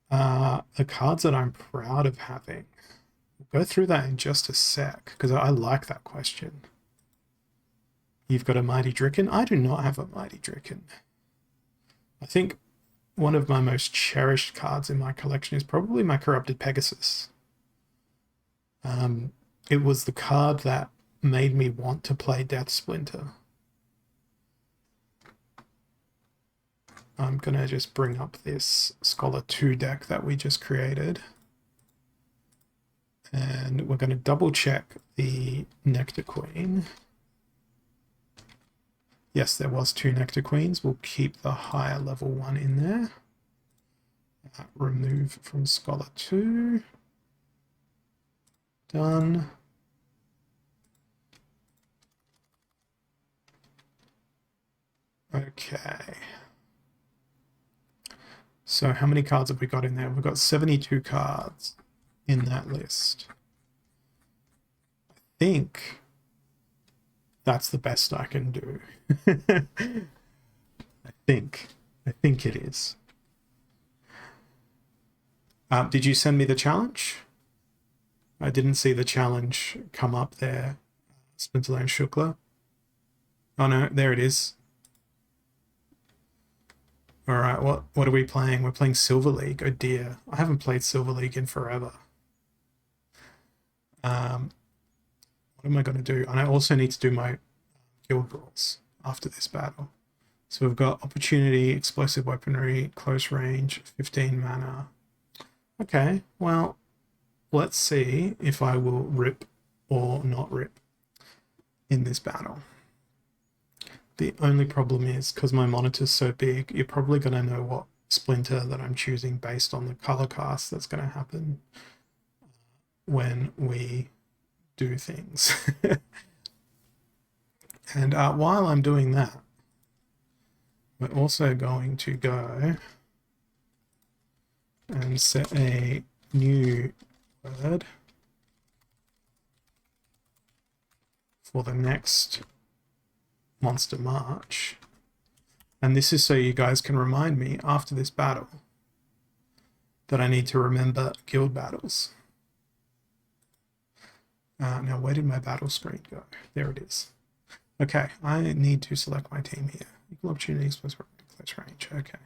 the cards that I'm proud of having. We'll go through that in just a sec, because I like that question. You've got a Mighty Dricken. I do not have a Mighty Dricken. I think one of my most cherished cards in my collection is probably my Corrupted Pegasus. It was the card that made me want to play Death Splinter. I'm going to just bring up this Scholar 2 deck that we just created. And we're going to double check the Nectar Queen. Yes, there was 2 Nectar Queens. We'll keep the higher level one in there. Remove from Scholar 2. Done. Okay. So how many cards have we got in there? We've got 72 cards in that list. I think that's the best I can do. I think it is. Did you send me the challenge? I didn't see the challenge come up there. Splinterlands Shukla. Oh no, there it is. All right, what are we playing? We're playing Silver League. Oh dear, I haven't played Silver League in forever. What am I going to do? And I also need to do my guild brawls after this battle. So we've got opportunity, explosive weaponry, close range, 15 mana. Okay, well, let's see if I will rip or not rip in this battle. The only problem is, because my monitor's so big, you're probably going to know what Splinter that I'm choosing based on the color cast that's going to happen when we do things. And while I'm doing that, we're also going to go and set a new word for the next Monster March. And this is so you guys can remind me after this battle that I need to remember guild battles. Now, where did my battle screen go? There it is. Okay, I need to select my team here. Equal opportunities, close range. Okay.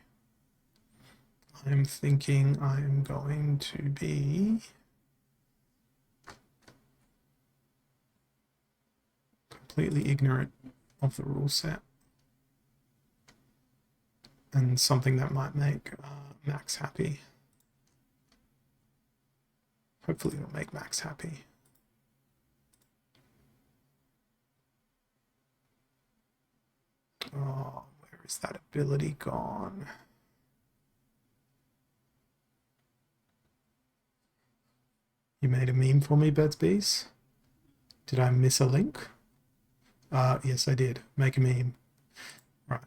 I'm thinking I'm going to be completely ignorant of the rule set and something that might make Max happy. Hopefully it'll make Max happy. Oh, where is that ability gone? You made a meme for me, Birds Bees? Did I miss a link? Yes, I did. Make a meme. Right.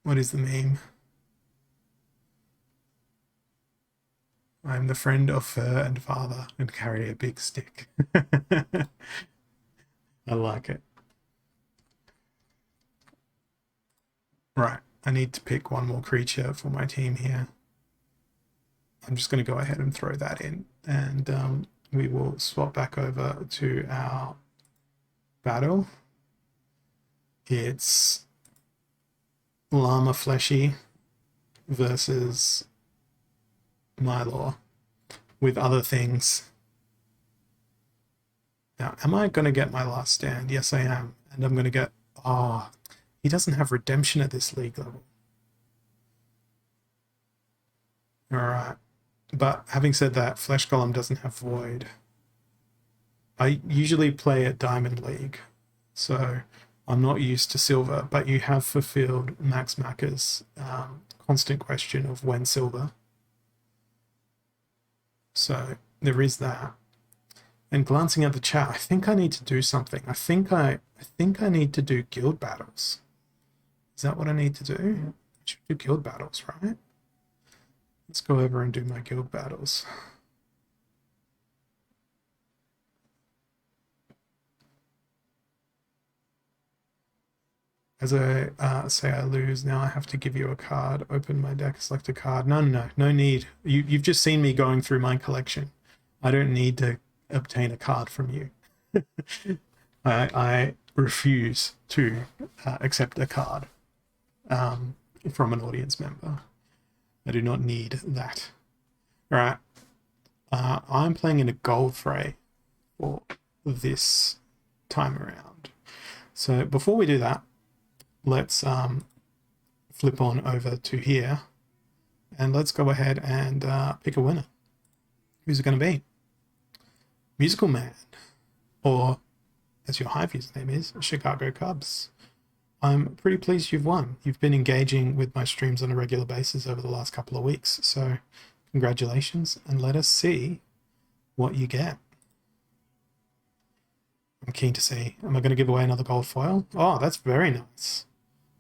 What is the meme? I'm the friend of fur and father and carry a big stick. I like it. Right, I need to pick one more creature for my team here. I'm just going to go ahead and throw that in, and we will swap back over to our battle. It's Llama Fleshy versus Mylor with other things. Now, am I going to get my last stand? Yes, I am. And I'm going to get... Oh, he doesn't have redemption at this league level. All right. But having said that, Flesh Golem doesn't have Void. I usually play at Diamond League, so I'm not used to silver, but you have fulfilled Max Macca's constant question of when silver. So there is that. And glancing at the chat, I think I need to do something. I think I need to do guild battles. Is that what I need to do? I should do guild battles, right? Let's go over and do my guild battles. As I say I lose, now I have to give you a card, open my deck, select a card. No need. You've just seen me going through my collection. I don't need to obtain a card from you. I refuse to accept a card from an audience member. I do not need that. All right. I'm playing in a gold fray for this time around. So before we do that, let's flip on over to here and let's go ahead and pick a winner. Who's it going to be? Musical Man, or as your Hive username is, Chicago Cubs. I'm pretty pleased you've won. You've been engaging with my streams on a regular basis over the last couple of weeks, so congratulations, and let us see what you get. I'm keen to see. Am I going to give away another gold foil? Oh, that's very nice.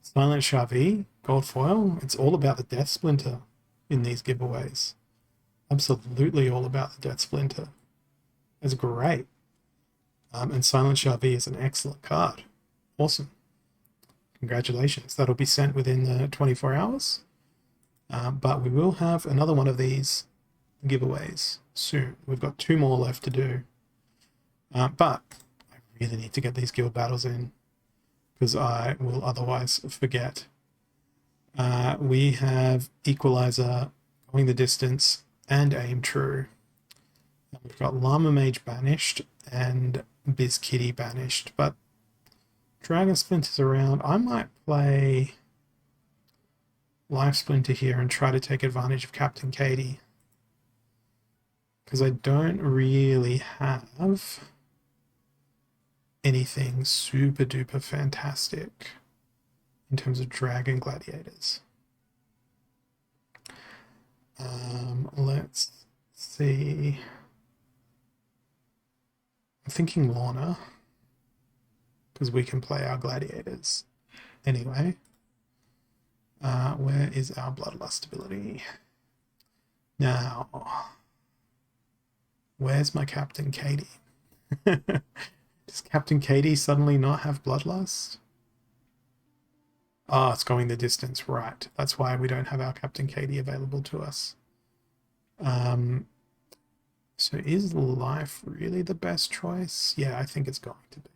Silent Shavi, gold foil. It's all about the Death Splinter in these giveaways. Absolutely all about the Death Splinter. It's great. And Silent Shavi is an excellent card. Awesome. Congratulations. That'll be sent within the 24 hours. But we will have another one of these giveaways soon. We've got 2 more left to do. But I really need to get these guild battles in because I will otherwise forget. We have Equalizer, Going the Distance, and Aim True. And we've got Llama Mage banished and Biz Kitty banished, but Dragon Splinter's around. I might play Life Splinter here and try to take advantage of Captain Katie, because I don't really have anything super duper fantastic in terms of Dragon Gladiators. Let's see. I'm thinking Lorna, because we can play our gladiators anyway. Where is our Bloodlust ability? Now, where's my Captain Katie? Does Captain Katie suddenly not have Bloodlust? Oh, it's Going the Distance, right. That's why we don't have our Captain Katie available to us. So is Life really the best choice? Yeah, I think it's going to be.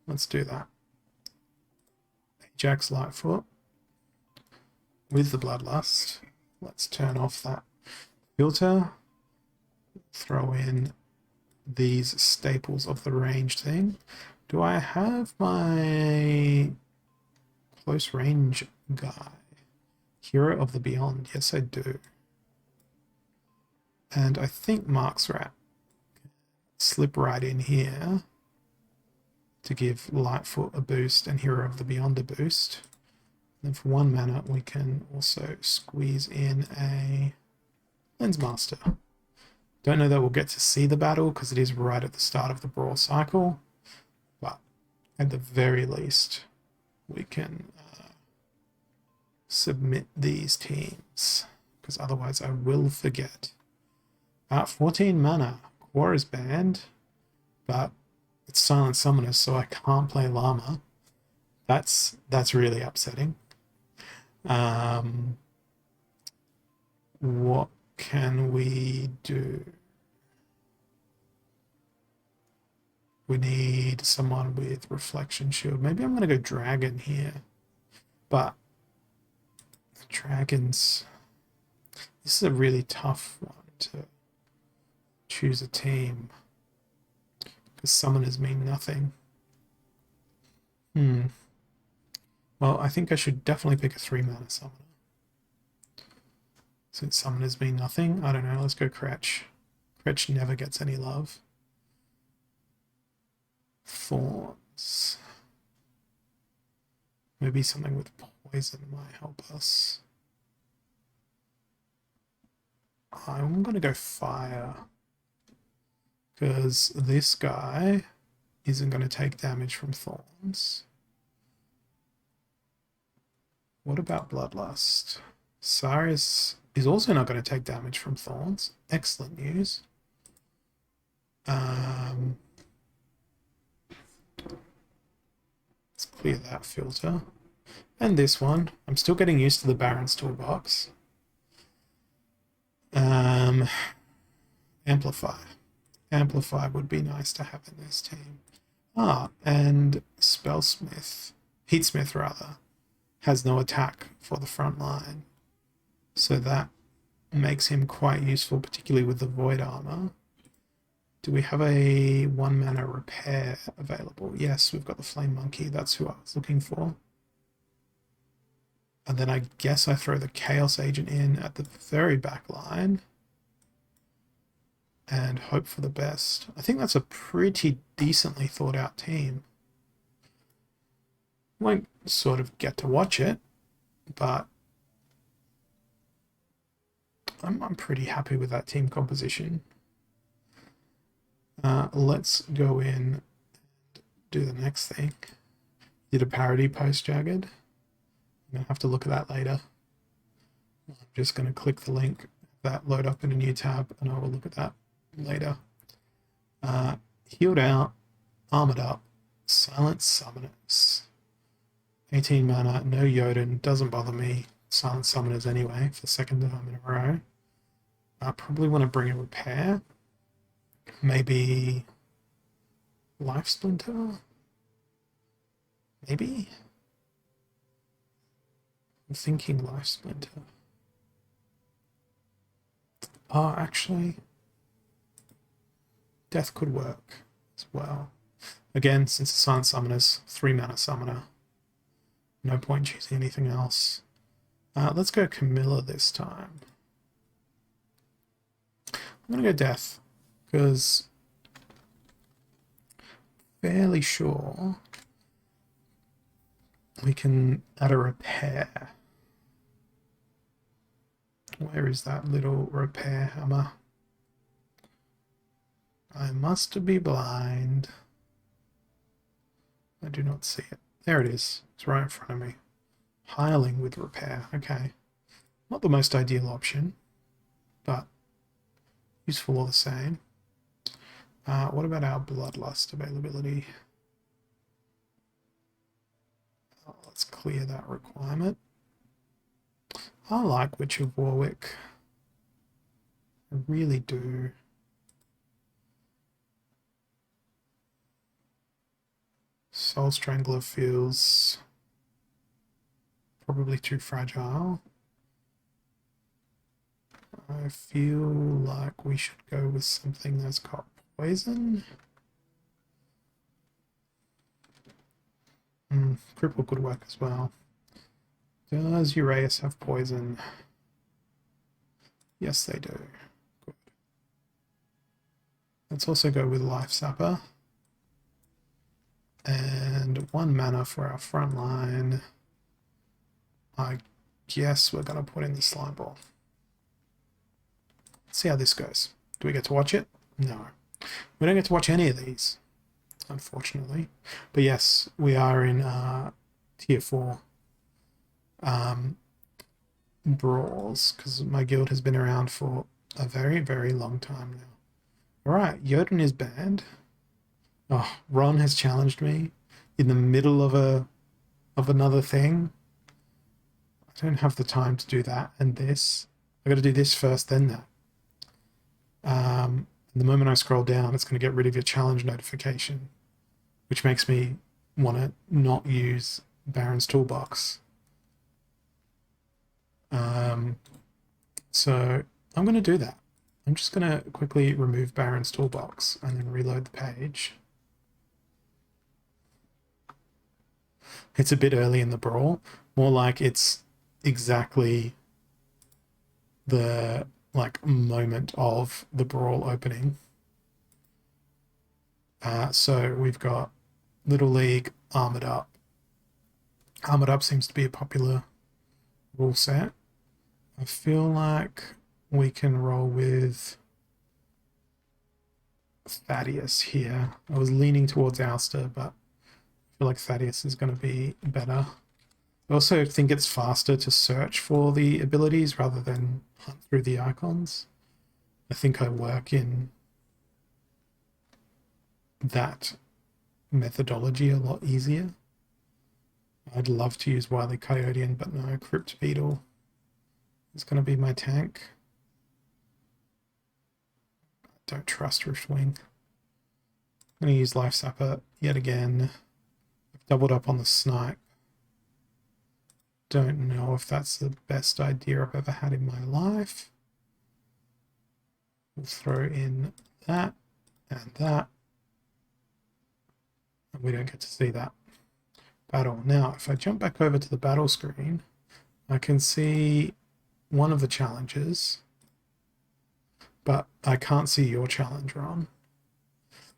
Let's do that. Ajax Lightfoot with the Bloodlust. Let's turn off that filter. Throw in these staples of the range thing. Do I have my close range guy? Hero of the Beyond. Yes, I do. And I think Mark's Rat slip right in here to give Lightfoot a boost and Hero of the Beyond a boost. And for 1 mana, we can also squeeze in a Lensmaster. Don't know that we'll get to see the battle because it is right at the start of the Brawl cycle, but at the very least, we can submit these teams, because otherwise I will forget. 14 mana. Quor is banned, but it's Silent Summoner, so I can't play Llama. That's really upsetting. What can we do? We need someone with Reflection Shield. Maybe I'm going to go Dragon here. But the Dragons... This is a really tough one to choose a team, because Summoners mean nothing. Well, I think I should definitely pick a 3-mana Summoner. Since Summoners mean nothing, I don't know, let's go Kretch. Kretch never gets any love. Thorns. Maybe something with poison might help us. I'm going to go fire. Because this guy isn't going to take damage from thorns. What about Bloodlust? Cyrus is also not going to take damage from thorns. Excellent news. Let's clear that filter. And this one. I'm still getting used to the Baron's toolbox. Amplify. Amplify would be nice to have in this team. And Spellsmith, Heatsmith rather, has no attack for the front line. So that makes him quite useful, particularly with the Void Armor. Do we have a 1 mana repair available? Yes, we've got the Flame Monkey. That's who I was looking for. And then I guess I throw the Chaos Agent in at the very back line and hope for the best. I think that's a pretty decently thought out team. Won't sort of get to watch it, but I'm pretty happy with that team composition. Let's go in and do the next thing. Did a parody post Jagged. I'm going to have to look at that later. I'm just going to click the link, that load up in a new tab, and I will look at that later. Healed out, armored up, silent summoners. 18 mana, no Jotun, doesn't bother me. Silent summoners anyway, for the second time in a row. I probably want to bring a repair. Maybe Life Splinter? Maybe? I'm thinking Life Splinter. Oh, actually, Death could work as well. Again, since it's Silent Summoners, 3 mana summoner. No point choosing anything else. Let's go Camilla this time. I'm going to go Death, because fairly sure we can add a repair. Where is that little repair hammer? I must be blind. I do not see it. There it is. It's right in front of me. Hireling with repair. Okay. Not the most ideal option, but useful all the same. What about our Bloodlust availability? Let's clear that requirement. I like Witch of Warwick. I really do. Soul Strangler feels probably too fragile. I feel like we should go with something that's got poison. Cripple could work as well. Does Uraeus have poison? Yes, they do. Good. Let's also go with Life Sapper. And 1 mana for our front line. I guess we're going to put in the Slime Ball. Let's see how this goes. Do we get to watch it? No. We don't get to watch any of these, unfortunately. But yes, we are in tier 4 brawls, because my guild has been around for a very, very long time now. Alright, Jotun is banned. Oh, Ron has challenged me in the middle of another thing. I don't have the time to do that and this. I got to do this first, then that. The moment I scroll down, it's going to get rid of your challenge notification, which makes me want to not use Baron's Toolbox. So I'm going to do that. I'm just going to quickly remove Baron's Toolbox and then reload the page. It's a bit early in the brawl, more like it's exactly the moment of the brawl opening. So we've got Little League, Armored Up. Armored Up seems to be a popular rule set. I feel like we can roll with Thaddeus here. I was leaning towards Ouster, but I feel like Thaddeus is going to be better. I also think it's faster to search for the abilities rather than hunt through the icons. I think I work in that methodology a lot easier. I'd love to use Wily Coyotean, but no, Crypt Beetle is going to be my tank. I don't trust Riftwing. I'm going to use Life Sapper yet again. I've doubled up on the Snipe. Don't know if that's the best idea I've ever had in my life. We'll throw in that and that. And we don't get to see that battle. Now, if I jump back over to the battle screen, I can see one of the challenges, but I can't see your challenge, Ron.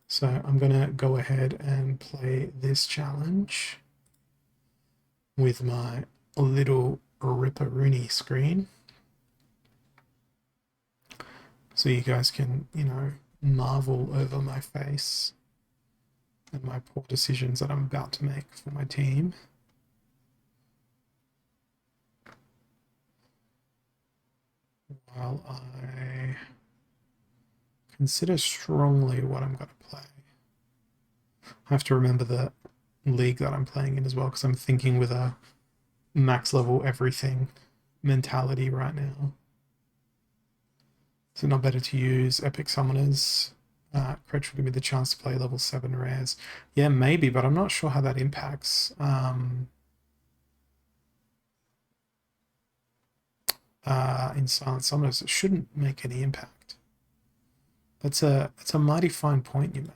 So I'm going to go ahead and play this challenge with my little Ripperoonie screen. So you guys can, marvel over my face and my poor decisions that I'm about to make for my team. While I consider strongly what I'm going to play. I have to remember the league that I'm playing in as well, because I'm thinking with a max level everything mentality right now. Is it not better to use Epic Summoners? Cretch will give me the chance to play level 7 rares. Yeah, maybe, but I'm not sure how that impacts. In Silent Summoners, it shouldn't make any impact. That's a mighty fine point you make.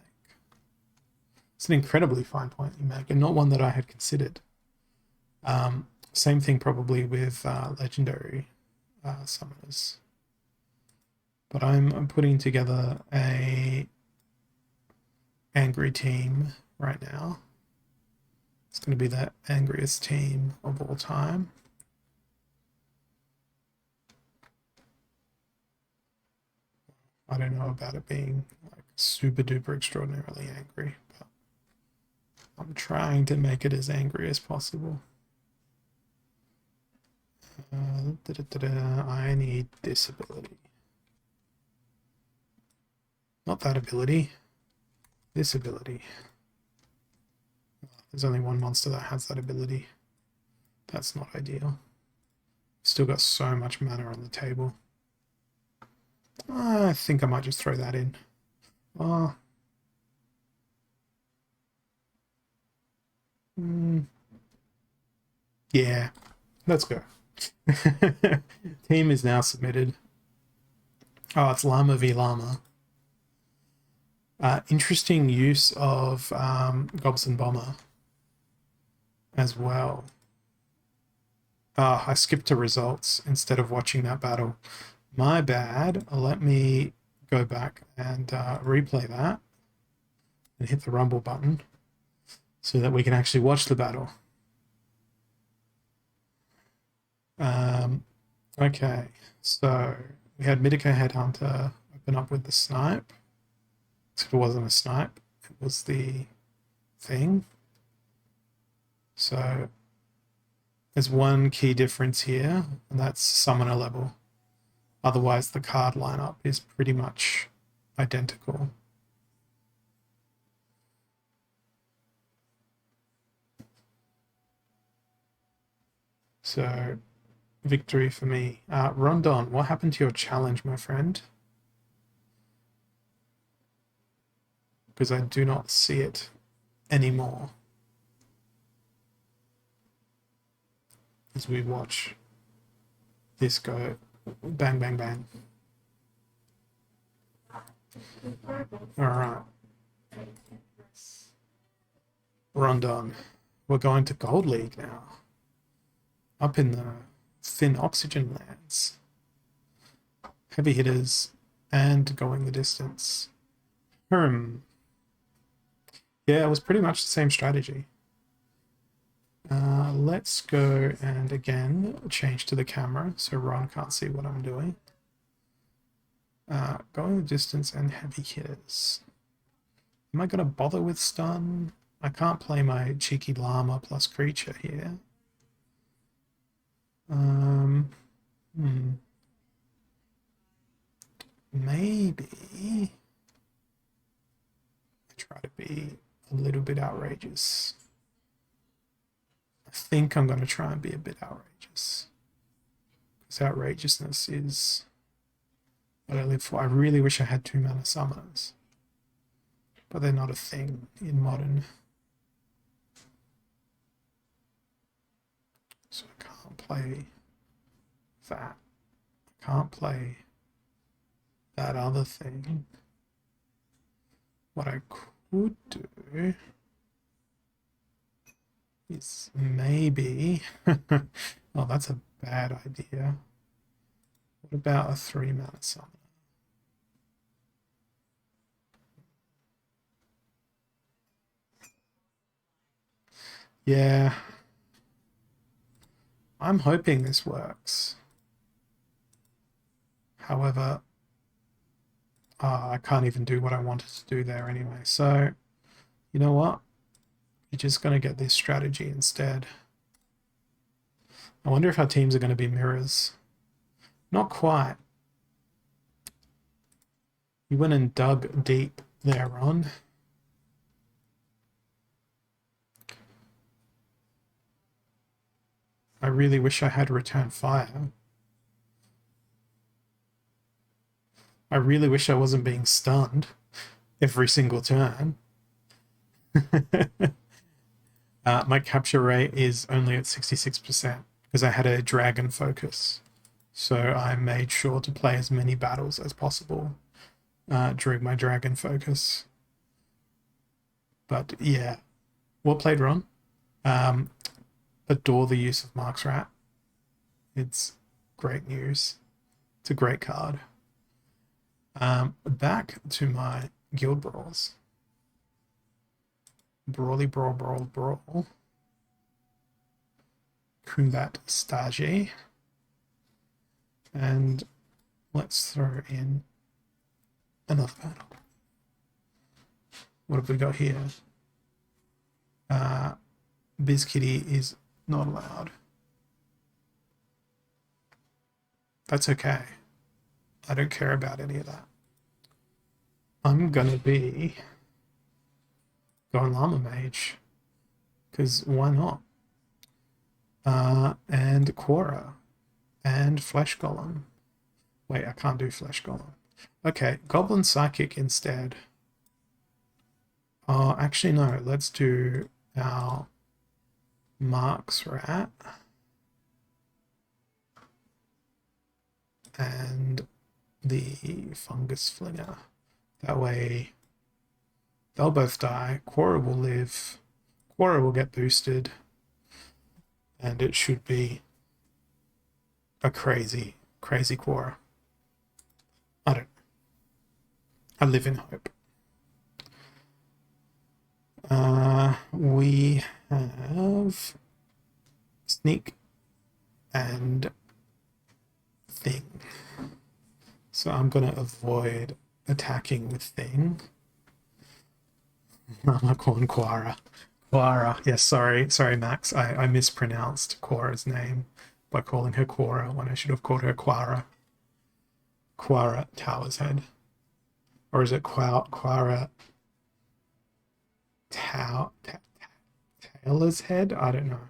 It's an incredibly fine point you make, and not one that I had considered. Same thing probably with legendary summoners. But I'm putting together a angry team right now. It's going to be the angriest team of all time. I don't know about it being like super duper extraordinarily angry, but I'm trying to make it as angry as possible. I need this ability. Not that ability. This ability. There's only one monster that has that ability. That's not ideal. Still got so much mana on the table. I think I might just throw that in. Yeah, let's go. Team is now submitted. Oh, it's Llama v Llama. Interesting use of Gobson Bomber as well. I skipped to results instead of watching that battle. My bad. Let me go back and replay that and hit the rumble button so that we can actually watch the battle. Okay, so we had Midika Headhunter open up with the snipe. Except it wasn't a snipe, it was the thing. So there's one key difference here, and that's summoner level. Otherwise, the card lineup is pretty much identical. So, victory for me. Rondon, what happened to your challenge, my friend? Because I do not see it anymore. As we watch this go bang, bang, bang. All right. Rondon. We're going to Gold League now. Up in the thin oxygen lands. Heavy hitters and going the distance. Yeah, Yeah, it was pretty much the same strategy. Let's go and again change to the camera so Ron can't see what I'm doing. Going the distance and heavy hitters. Am I going to bother with stun? I can't play my cheeky llama plus creature here. Maybe I try to be a little bit outrageous. I think I'm going to try and be a bit outrageous. Because outrageousness is what I live for. I really wish I had 2-mana summons. But they're not a thing in modern. So I can't play that. I can't play that other thing. What I could do is maybe... oh, that's a bad idea. What about a 3-mana summon? Yeah. I'm hoping this works. However, I can't even do what I wanted to do there anyway. So, you know what? You're just going to get this strategy instead. I wonder if our teams are going to be mirrors. Not quite. You went and dug deep there, Ron. I really wish I had Return Fire. I really wish I wasn't being stunned every single turn. My capture rate is only at 66% because I had a dragon focus. So I made sure to play as many battles as possible during my dragon focus. But yeah, well played, Ron. Adore the use of Mark's Rat. It's great news. It's a great card. Back to my guild brawls. Brawly brawl, brawl, brawl. Combat stage. And let's throw in another battle. What have we got here? Biz Kitty is not allowed. That's okay. I don't care about any of that. I'm gonna be going Llama Mage. Because why not? And Quora. And Flesh Golem. Wait, I can't do Flesh Golem. Okay, Goblin Psychic instead. Oh, actually, no. Let's do our Mark's Rat. And the Fungus Flinger. That way, they'll both die. Quora will live. Quora will get boosted. And it should be a crazy, crazy Quora. I don't know. I live in hope. We have Sneak and Thing. So I'm going to avoid attacking with Thing. I'm calling Quara. Quara. Yes, sorry, Max. I mispronounced Quara's name by calling her Quora when I should have called her Quara. Quara Tower's Head. Or is it Quara Taylor's Head? I don't know.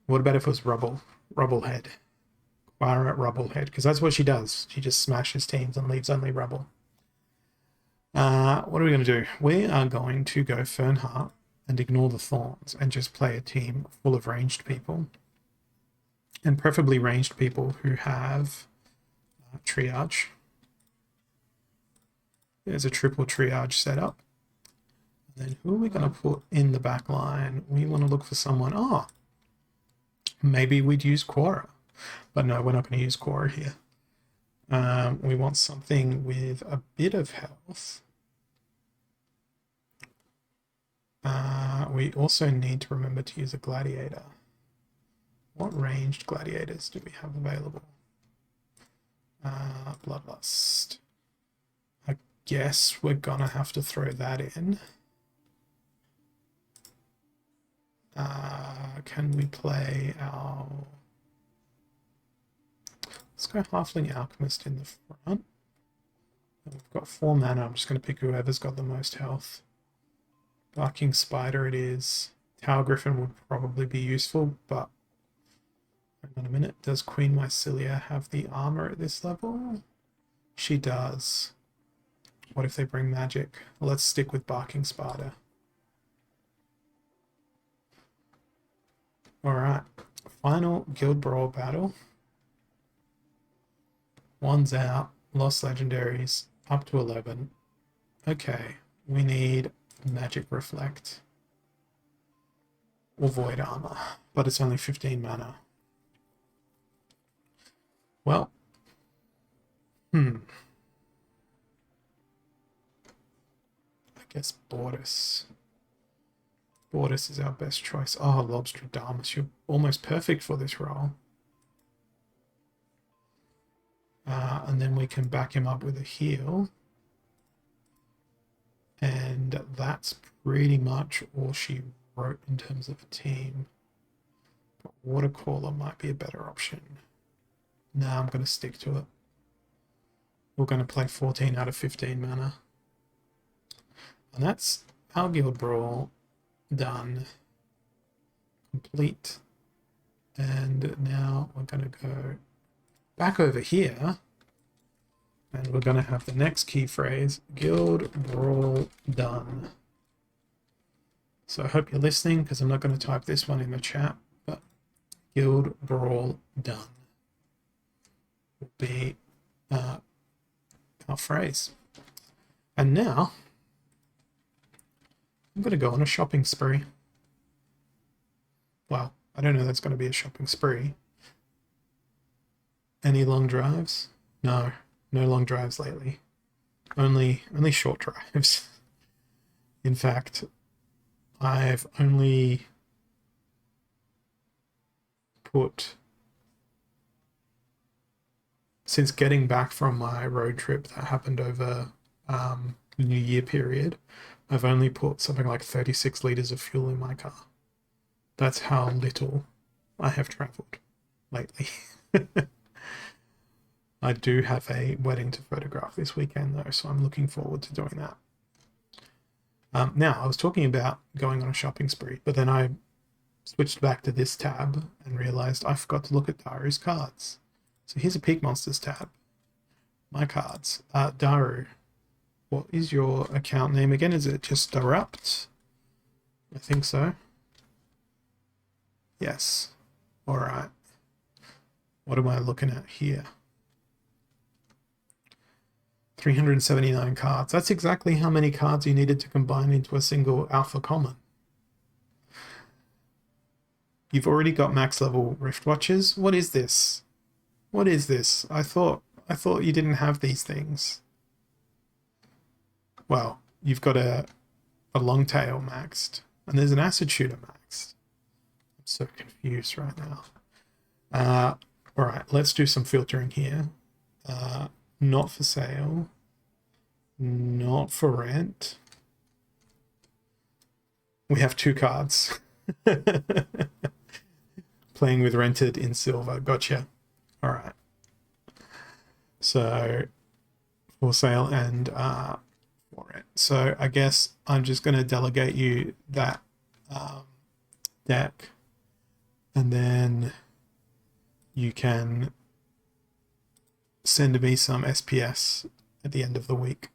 What about if it was Rubblehead? Quara Rubblehead, because that's what she does. She just smashes teams and leaves only rubble. What are we going to do? We are going to go Fernheart and ignore the Thorns and just play a team full of ranged people. And preferably ranged people who have triage. There's a triple triage setup. And then who are we going to put in the back line? We want to look for someone. Oh, maybe we'd use Quora. But no, we're not going to use Quora here. We want something with a bit of health. We also need to remember to use a gladiator. What ranged gladiators do we have available? Bloodlust. I guess we're gonna have to throw that in. Can we play our... Let's go Halfling Alchemist in the front. And we've got 4 mana. I'm just going to pick whoever's got the most health. Barking Spider it is. Tower Griffin would probably be useful, but... Hang on a minute. Does Queen Mycelia have the armor at this level? She does. What if they bring magic? Let's stick with Barking Spider. Alright. Final Guild Brawl battle. One's out. Lost legendaries. Up to 11. Okay. We need Magic Reflect. Or Void Armor. But it's only 15 mana. Well. I guess Bortus. Bortus is our best choice. Oh, Lobstradamus. You're almost perfect for this role. And then we can back him up with a heal. And that's pretty much all she wrote in terms of a team. But Watercaller might be a better option. Nah, I'm going to stick to it. We're going to play 14 out of 15 mana. And that's our Guild Brawl done. Complete. And now we're going to go back over here. And we're going to have the next key phrase, Guild Brawl done. So I hope you're listening, because I'm not going to type this one in the chat, but Guild Brawl done will be our phrase. And now, I'm going to go on a shopping spree. Well, I don't know that's going to be a shopping spree. Any long drives? No. No long drives lately. Only short drives. In fact, I've only put... Since getting back from my road trip that happened over the New Year period, I've only put something like 36 litres of fuel in my car. That's how little I have travelled lately. I do have a wedding to photograph this weekend, though, so I'm looking forward to doing that. Now, I was talking about going on a shopping spree, but then I switched back to this tab and realized I forgot to look at Daru's cards. So here's a Peak Monsters tab. My cards. Daru, what is your account name again? Is it just Darupt? I think so. Yes. All right. What am I looking at here? 379 cards. That's exactly how many cards you needed to combine into a single alpha common. You've already got max level Rift Watches. What is this? What is this? I thought you didn't have these things. Well, you've got a long tail maxed, and there's an acid shooter maxed. I'm so confused right now. All right, let's do some filtering here. Not for sale. Not for rent. We have 2 cards. Playing with rented in silver. Gotcha. All right. So for sale and for rent. So I guess I'm just going to delegate you that deck, and then you can send me some SPS at the end of the week.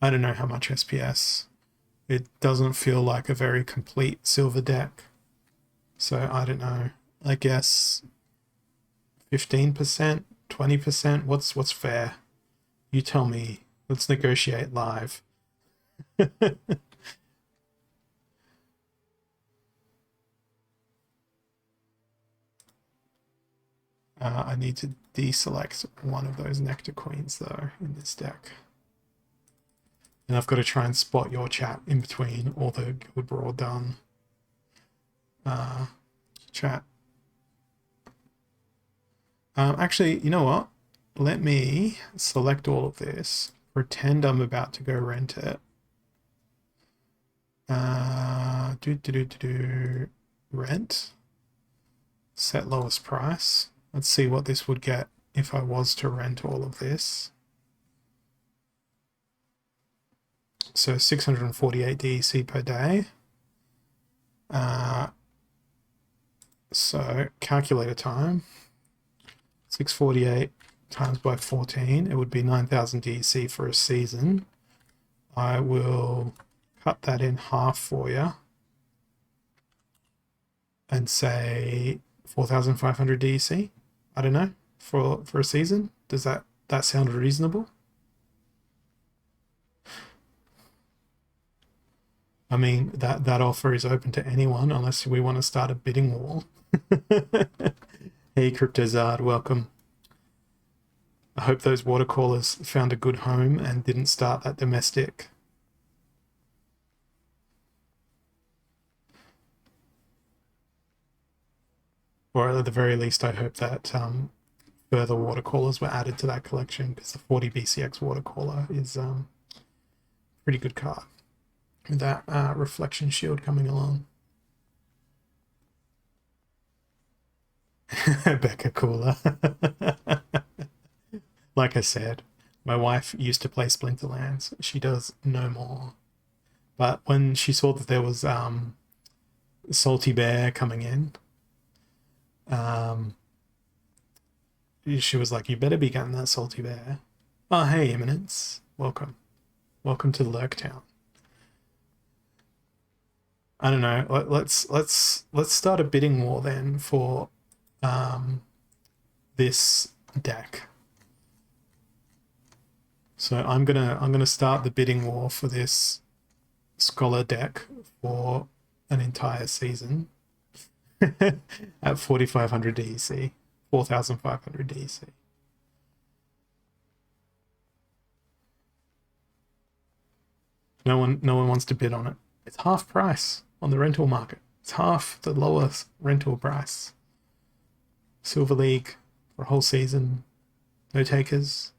I don't know how much SPS. It doesn't feel like a very complete silver deck. So I don't know. I guess 15%, 20%. What's fair? You tell me. Let's negotiate live. I need to deselect one of those Nectar Queens, though, in this deck. And I've got to try and spot your chat in between all the Guild Brawl done. Chat. Actually, you know what? Let me select all of this. Pretend I'm about to go rent it. Rent. Set lowest price. Let's see what this would get if I was to rent all of this. So 648 DEC per day. So calculator time. 648 times by 14. It would be 9,000 DEC for a season. I will cut that in half for you and say 4,500 DEC. I don't know, for a season. Does that sound reasonable? I mean, that offer is open to anyone unless we want to start a bidding war. Hey, Cryptozard, welcome. I hope those water callers found a good home and didn't start that domestic. Or at the very least, I hope that further water callers were added to that collection, because the 40 BCX water caller is a pretty good card with that reflection shield coming along. Becca Cooler. Like I said, my wife used to play Splinterlands. She does no more. But when she saw that there was Salty Bear coming in, she was like, you better be getting that Salty Bear. Oh, hey, Eminence. Welcome. Welcome to Lurktown. I don't know. Let's start a bidding war then for this deck. So I'm gonna start the bidding war for this Scholar deck for an entire season at 4,500 DEC, 4,500 DEC. No one wants to bid on it. It's half price on the rental market. It's half the lowest rental price. Silver League for a whole season. No takers.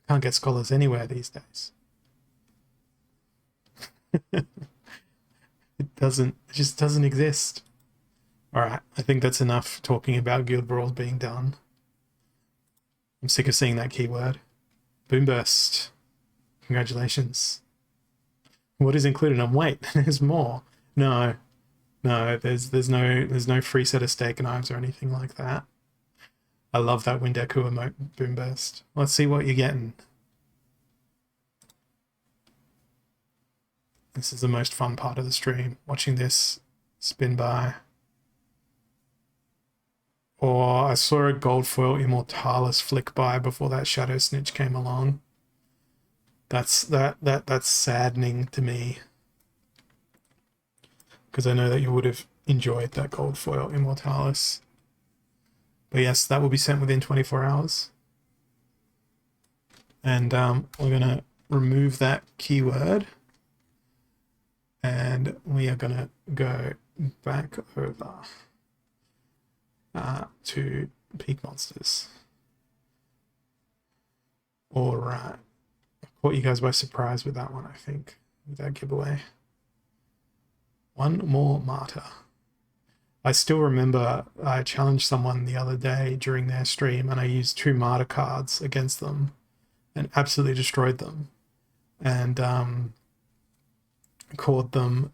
I can't get scholars anywhere these days. It just doesn't exist. All right, I think that's enough talking about Guild Brawls being done. I'm sick of seeing that keyword. Boomburst. Congratulations. What is included? And wait, there's more. No, there's no free set of steak knives or anything like that. I love that Windeku emote, Boomburst. Let's see what you're getting. This is the most fun part of the stream, watching this spin by. Or I saw a gold foil Immortalis flick by before that Shadow Snitch came along. That's saddening to me, because I know that you would have enjoyed that gold foil Immortalis. But yes, that will be sent within 24 hours. And we're going to remove that keyword. And we are going to go back over to Peak Monsters. All right. Caught you guys by surprise with that one, I think, with that giveaway. One more martyr. I still remember I challenged someone the other day during their stream, and I used 2 martyr cards against them and absolutely destroyed them. And called them,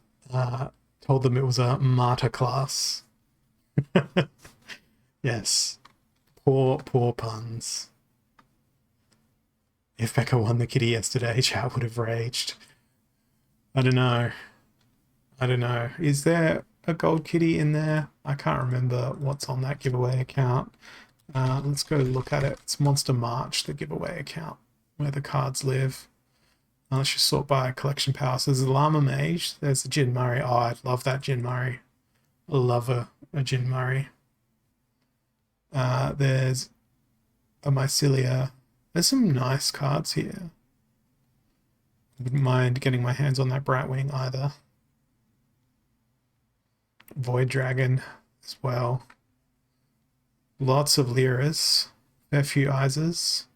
told them it was a martyr class. Yes. Poor puns. If Becca won the kitty yesterday, chat would have raged. I don't know. Is there a gold kitty in there? I can't remember what's on that giveaway account. Let's go look at it. It's Monster March, the giveaway account, where the cards live. Let's just sort by collection power. So there's the Llama Mage. There's the Jin Murray. Oh, I love that Jin Murray. I love a Jin Murray. There's a Mycelia. There's some nice cards here. Wouldn't mind getting my hands on that Brightwing either. Void Dragon as well. Lots of Lyras. A few Ises.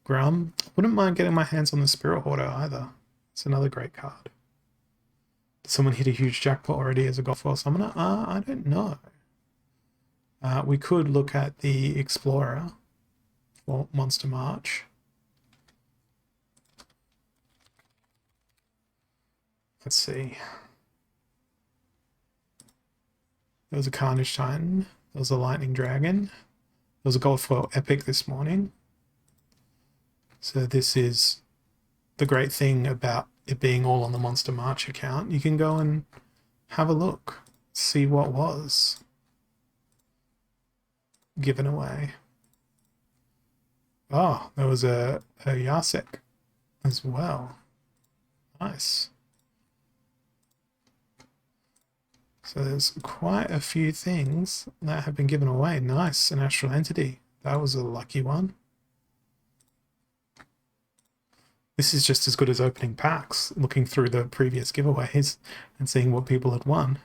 Grum. Wouldn't mind getting my hands on the Spirit Hoarder either. It's another great card. Did someone hit a huge jackpot already as a Golf Foil Summoner? I don't know. We could look at the Explorer for Monster March. Let's see. There was a Carnage Titan. There was a Lightning Dragon. There was a Gold Foil Epic this morning. So this is the great thing about it being all on the Monster March account. You can go and have a look, see what was given away. Oh, there was a Yasek as well. Nice. So there's quite a few things that have been given away. Nice, an Astral Entity. That was a lucky one. This is just as good as opening packs, looking through the previous giveaways and seeing what people had won.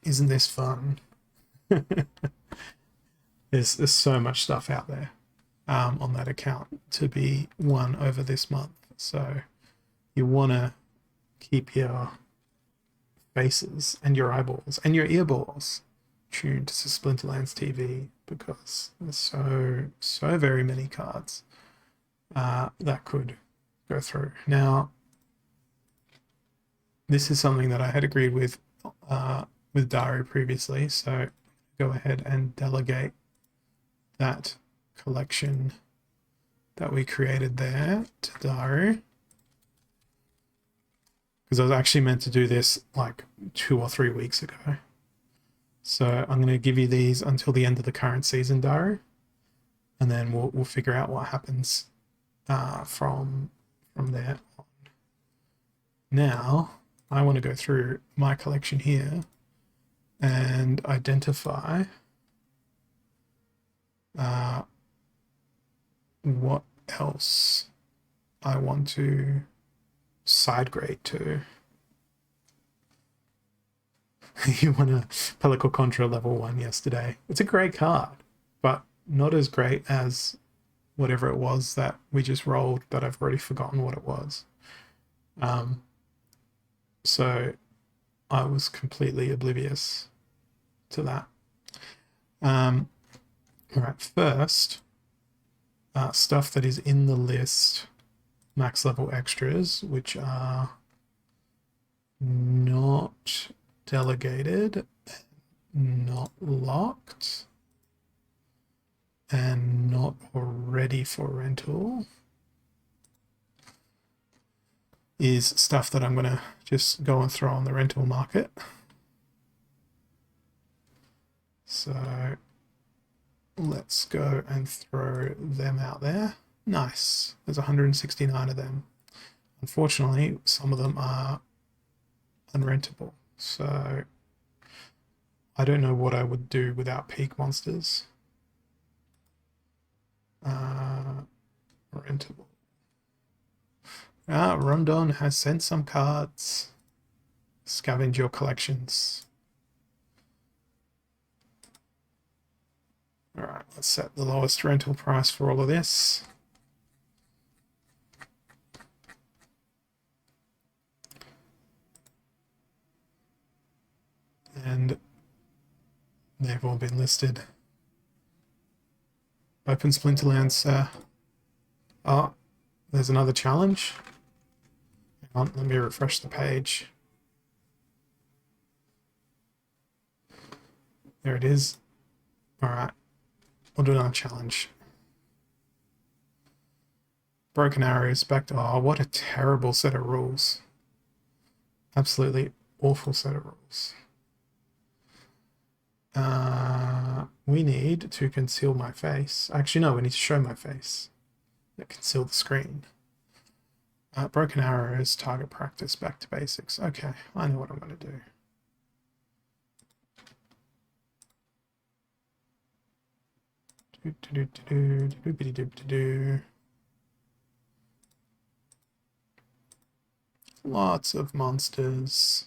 Isn't this fun? There's so much stuff out there on that account to be won over this month. So you want to keep your faces and your eyeballs and your earballs tuned to Splinterlands TV, because there's so very many cards that could go through. Now, this is something that I had agreed with Daru previously, so go ahead and delegate that collection that we created there to Daru, because I was actually meant to do this like 2 or 3 weeks ago. So I'm going to give you these until the end of the current season, Daru, and then we'll figure out what happens from there on. Now I want to go through my collection here and identify what else I want to side grade to. You won a Pellicle Contra level 1 yesterday. It's a great card, but not as great as whatever it was that we just rolled that I've already forgotten what it was. So I was completely oblivious to that. All right, first, stuff that is in the list, max level extras, which are not delegated, not locked, and not ready for rental, is stuff that I'm going to just go and throw on the rental market. So let's go and throw them out there. Nice. There's 169 of them. Unfortunately, some of them are unrentable. So I don't know what I would do without peak monsters. Rentable. Rondon has sent some cards. Scavenge your collections. All right, let's set the lowest rental price for all of this. And they've all been listed. Open Splinterlands. Oh, there's another challenge. Hang on, let me refresh the page. There it is. All right, we'll do another challenge. Broken Arrows back to... Oh, what a terrible set of rules. Absolutely awful set of rules. We need to conceal my face. Actually, no, we need to show my face. Conceal the screen. Broken Arrows, target practice, back to basics. Okay, I know what I'm going to do. Lots of monsters.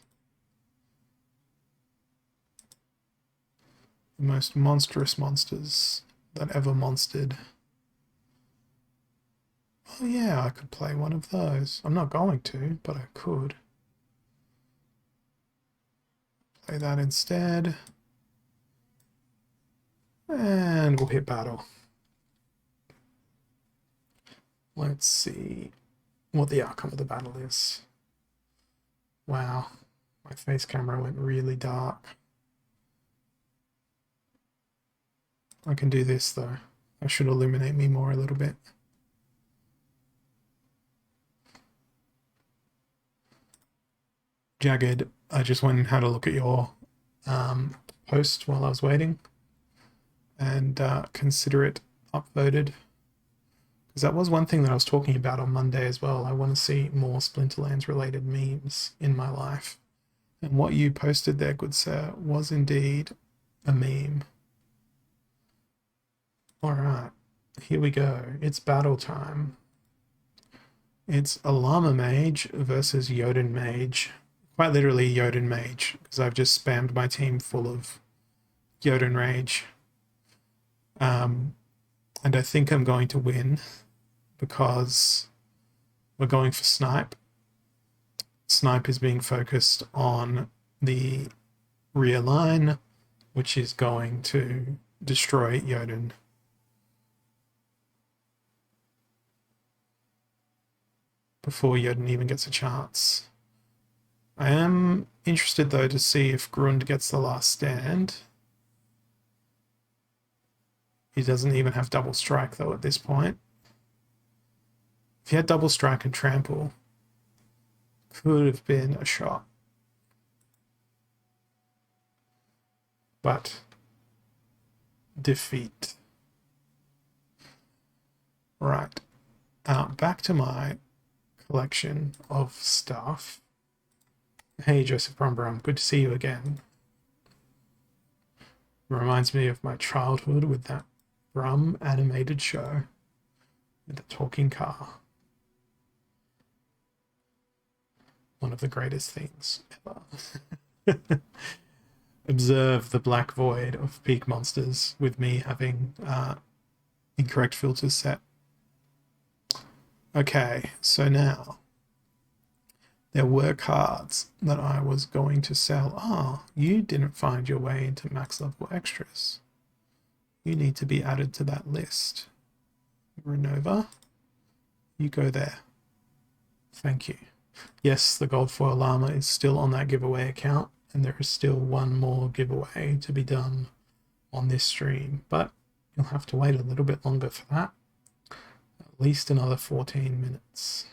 The most monstrous monsters that ever monstered. Oh yeah, I could play one of those. I'm not going to, but I could. Play that instead. And we'll hit battle. Let's see what the outcome of the battle is. Wow, my face camera went really dark. I can do this though. That should illuminate me more a little bit. Jagged, I just went and had a look at your post while I was waiting, and consider it upvoted. Because that was one thing that I was talking about on Monday as well. I want to see more Splinterlands related memes in my life. And what you posted there, good sir, was indeed a meme. Alright, here we go. It's battle time. It's a Llama Mage versus Jotun Mage. Quite literally Jotun Mage, because I've just spammed my team full of Jotun Rage. And I think I'm going to win because we're going for Snipe. Snipe is being focused on the rear line, which is going to destroy Jotun. Before Jotun even gets a chance. I am interested though to see if Grund gets the last stand. He doesn't even have double strike though at this point. If he had double strike and trample, could have been a shot. But defeat. Right. Back to my collection of stuff. Hey, Joseph Brumbarum, good to see you again. Reminds me of my childhood with that Brum animated show with the talking car. One of the greatest things ever. Observe the black void of peak monsters with me having incorrect filters set. Okay, so now there were cards that I was going to sell. Ah, you didn't find your way into max level extras. You need to be added to that list. Renova, you go there. Thank you. Yes, the gold foil llama is still on that giveaway account, and there is still one more giveaway to be done on this stream, but you'll have to wait a little bit longer for that. At least another 14 minutes.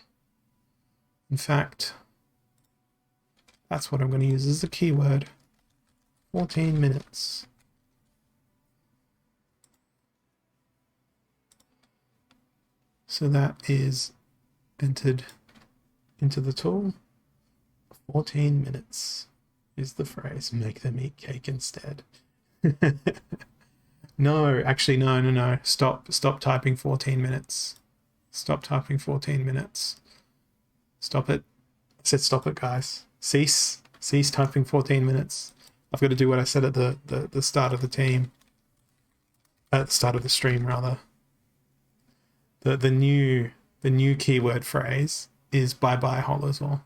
In fact, that's what I'm going to use as a keyword. 14 minutes. So that is entered into the tool. 14 minutes is the phrase. Make them eat cake instead. No, actually, no. Stop typing 14 minutes. Stop typing 14 minutes. Stop it. I said stop it, guys. Cease typing 14 minutes. I've got to do what I said at the start of the team. At the start of the stream, rather. The new keyword phrase is bye bye Holosor.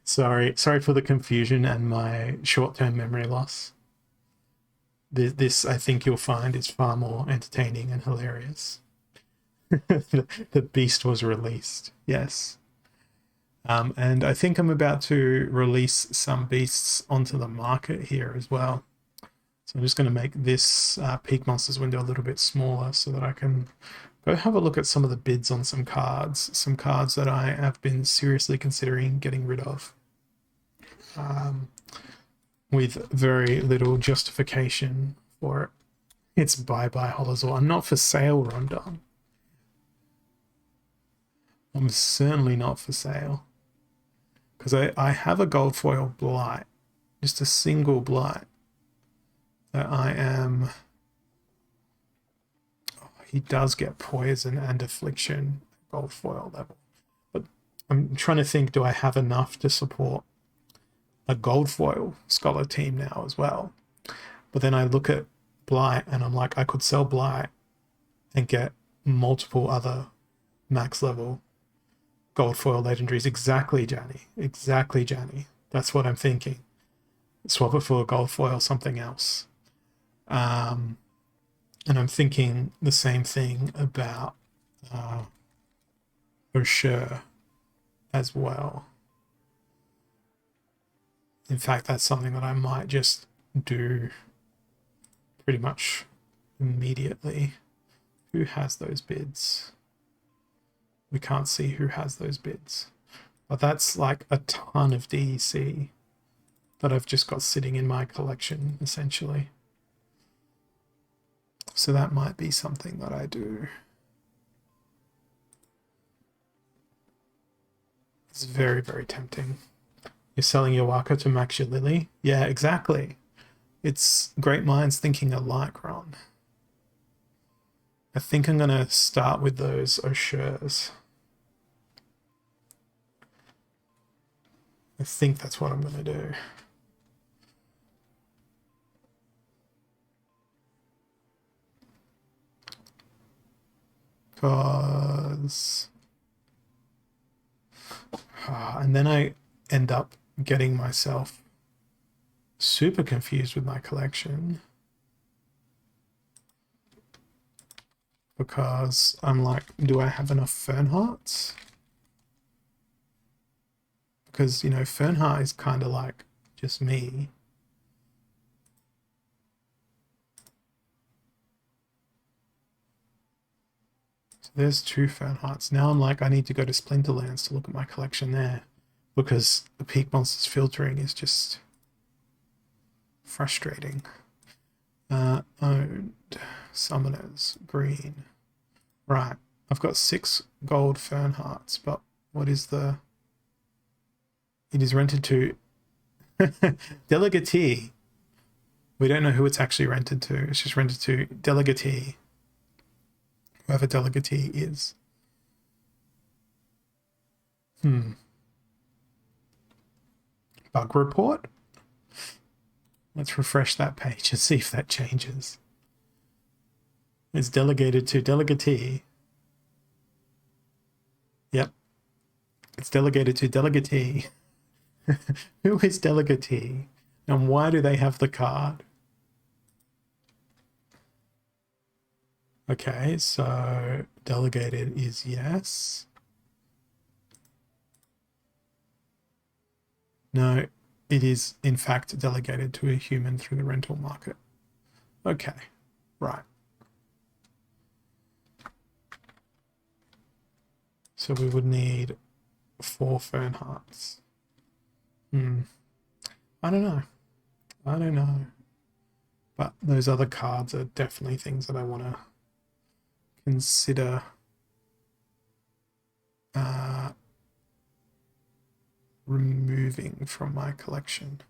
Sorry for the confusion and my short-term memory loss. This I think you'll find is far more entertaining and hilarious. The beast was released, yes. And I think I'm about to release some beasts onto the market here as well. So I'm just going to make this Peak Monsters window a little bit smaller so that I can go have a look at some of the bids on some cards that I have been seriously considering getting rid of. With very little justification for it. It's bye-bye Holosor. I'm not for sale, Rondon. I'm certainly not for sale. Because I have a gold foil blight. Just a single blight. That I am... Oh, he does get poison and affliction gold foil level. But I'm trying to think, do I have enough to support a gold foil scholar team now as well? But then I look at Blight and I'm like, I could sell Blight and get multiple other max level gold foil legendaries. Exactly, Janny. Exactly, Janny. That's what I'm thinking. Swap it for a gold foil, something else. And I'm thinking the same thing about Osher as well. In fact, that's something that I might just do pretty much immediately. Who has those bids? We can't see who has those bids. But that's like a ton of DEC that I've just got sitting in my collection, essentially. So that might be something that I do. It's very, very tempting. You're selling your Waka to max your Lily? Yeah, exactly. It's great minds thinking alike, Ron. I think I'm going to start with those Oshers. I think that's what I'm going to do. Because... and then I end up getting myself super confused with my collection. Because I'm like, do I have enough Fernhearts? Because, you know, Fernheart is kind of like just me. So there's 2 Fernhearts. Now I'm like, I need to go to Splinterlands to look at my collection there. Because the Peak Monsters filtering is just frustrating. Owned. Summoners. Green. Right. I've got 6 gold Fernhearts, but what is the... It is rented to Delegatee. We don't know who it's actually rented to. It's just rented to Delegatee. Whoever Delegatee is. Bug report? Let's refresh that page and see if that changes. It's delegated to Delegatee. Yep. It's delegated to Delegatee. Who is Delegatee? And why do they have the card? Okay, so delegated is yes. No, it is in fact delegated to a human through the rental market. Okay, right. So we would need 4 Fernhearts. I don't know. I don't know. But those other cards are definitely things that I want to consider removing from my collection.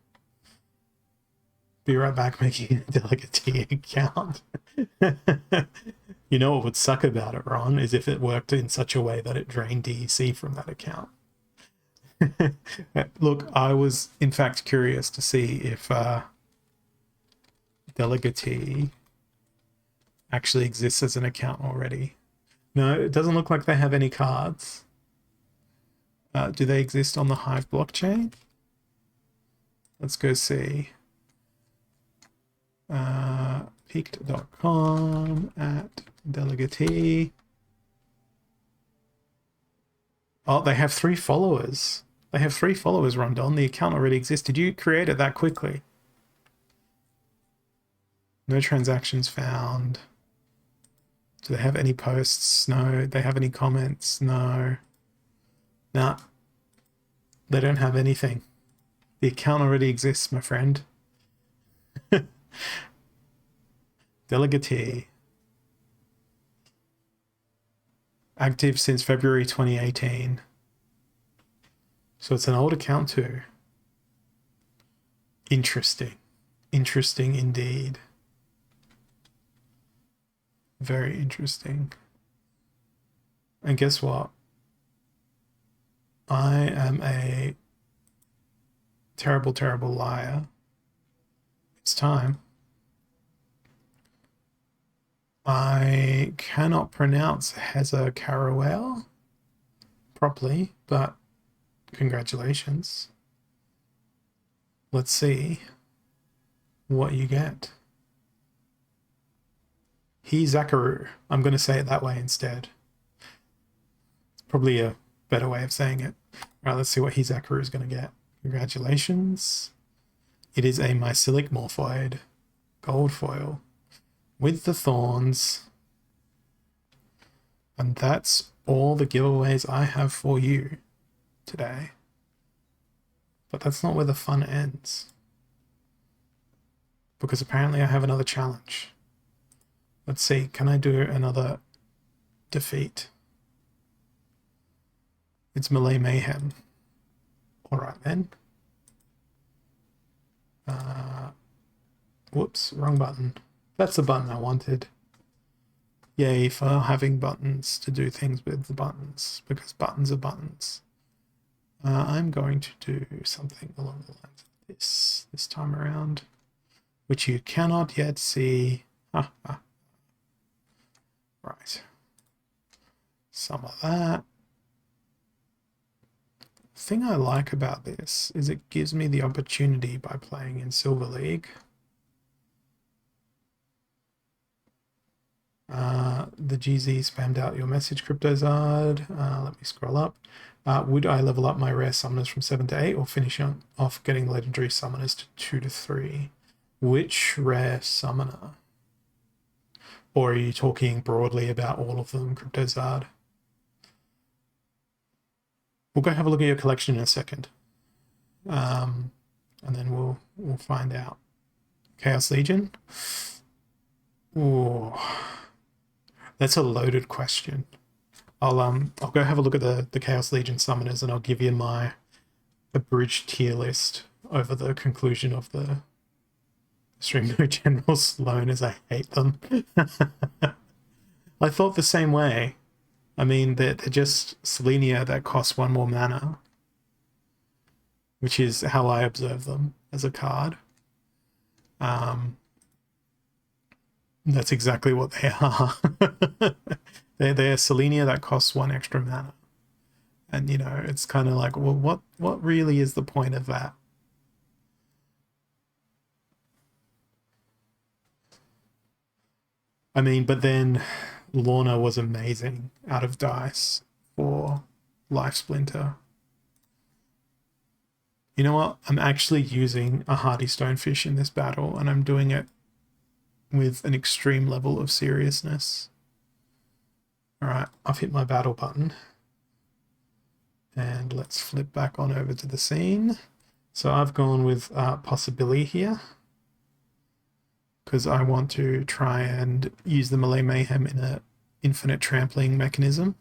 Be right back making a Delegatee account. You know what would suck about it, Ron, is if it worked in such a way that it drained DEC from that account. Look, I was in fact curious to see if Delegatee actually exists as an account already. No, it doesn't look like they have any cards. Do they exist on the Hive blockchain? Let's go see. Peaked.com at Delegatee. Oh, they have 3 followers. They have 3 followers, Rondon. The account already exists. Did you create it that quickly? No transactions found. Do they have any posts? No. They have any comments? No. Nah. They don't have anything. The account already exists, my friend. Delegatee. Active since February 2018. So it's an old account too. Interesting. Interesting indeed. Very interesting. And guess what? I am a terrible, terrible liar. It's time. I cannot pronounce Heza Carawel properly, but congratulations. Let's see what you get. He Zakaru. I'm going to say it that way instead. It's probably a better way of saying it. All right, let's see what He Zakaru is going to get. Congratulations. It is a mycelic morphoid gold foil with the thorns. And that's all the giveaways I have for you today. But that's not where the fun ends. Because apparently I have another challenge. Let's see, can I do another defeat? It's Melee Mayhem. Alright then. Whoops, wrong button. That's the button I wanted. Yay for having buttons to do things with the buttons, because buttons are buttons. I'm going to do something along the lines of this time around, which you cannot yet see. Right. Some of that. The thing I like about this is it gives me the opportunity by playing in Silver League. The GZ spammed out your message, CryptoZard. Let me scroll up. Would I level up my rare summoners from 7 to 8 or finish off getting legendary summoners to 2 to 3? Which rare summoner? Or are you talking broadly about all of them, CryptoZard? We'll go have a look at your collection in a second. And then we'll find out. Chaos Legion? Ooh. That's a loaded question. I'll go have a look at the Chaos Legion summoners and I'll give you my abridged tier list over the conclusion of the stream. No General Sloan, as I hate them. I thought the same way. I mean, they're just Selenia that cost 1 more mana, which is how I observe them as a card. That's exactly what they are. They're Selenia that costs 1 extra mana. And, you know, it's kind of like, well, what really is the point of that? I mean, but then Lorna was amazing out of dice for Life Splinter. You know what? I'm actually using a Hardy Stonefish in this battle, and I'm doing it with an extreme level of seriousness. Alright, I've hit my battle button. And let's flip back on over to the scene. So I've gone with Possibility here, because I want to try and use the Melee Mayhem in an infinite trampling mechanism.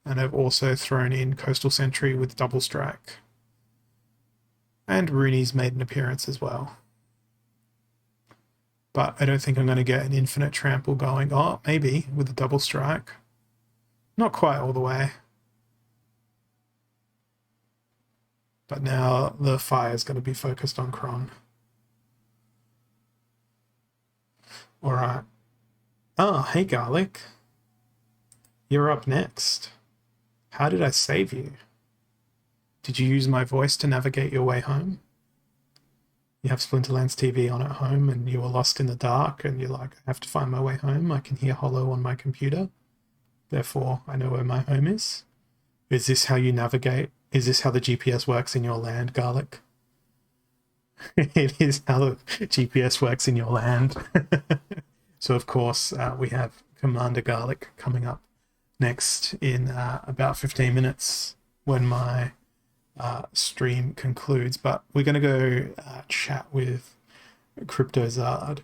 And I've also thrown in Coastal Sentry with Double Strike. And Rooney's made an appearance as well. But I don't think I'm going to get an infinite trample going. Oh, maybe with a Double Strike. Not quite all the way. But now the fire is going to be focused on Kron. Alright. Oh, hey Garlic. You're up next. How did I save you? Did you use my voice to navigate your way home? You have Splinterlands TV on at home and you were lost in the dark and you're like, I have to find my way home. I can hear Hollow on my computer. Therefore, I know where my home is. Is this how you navigate? Is this how the GPS works in your land, Garlic? It is how the GPS works in your land. So, of course, we have Commander Garlic coming up next in about 15 minutes when my stream concludes. But we're going to go chat with CryptoZard.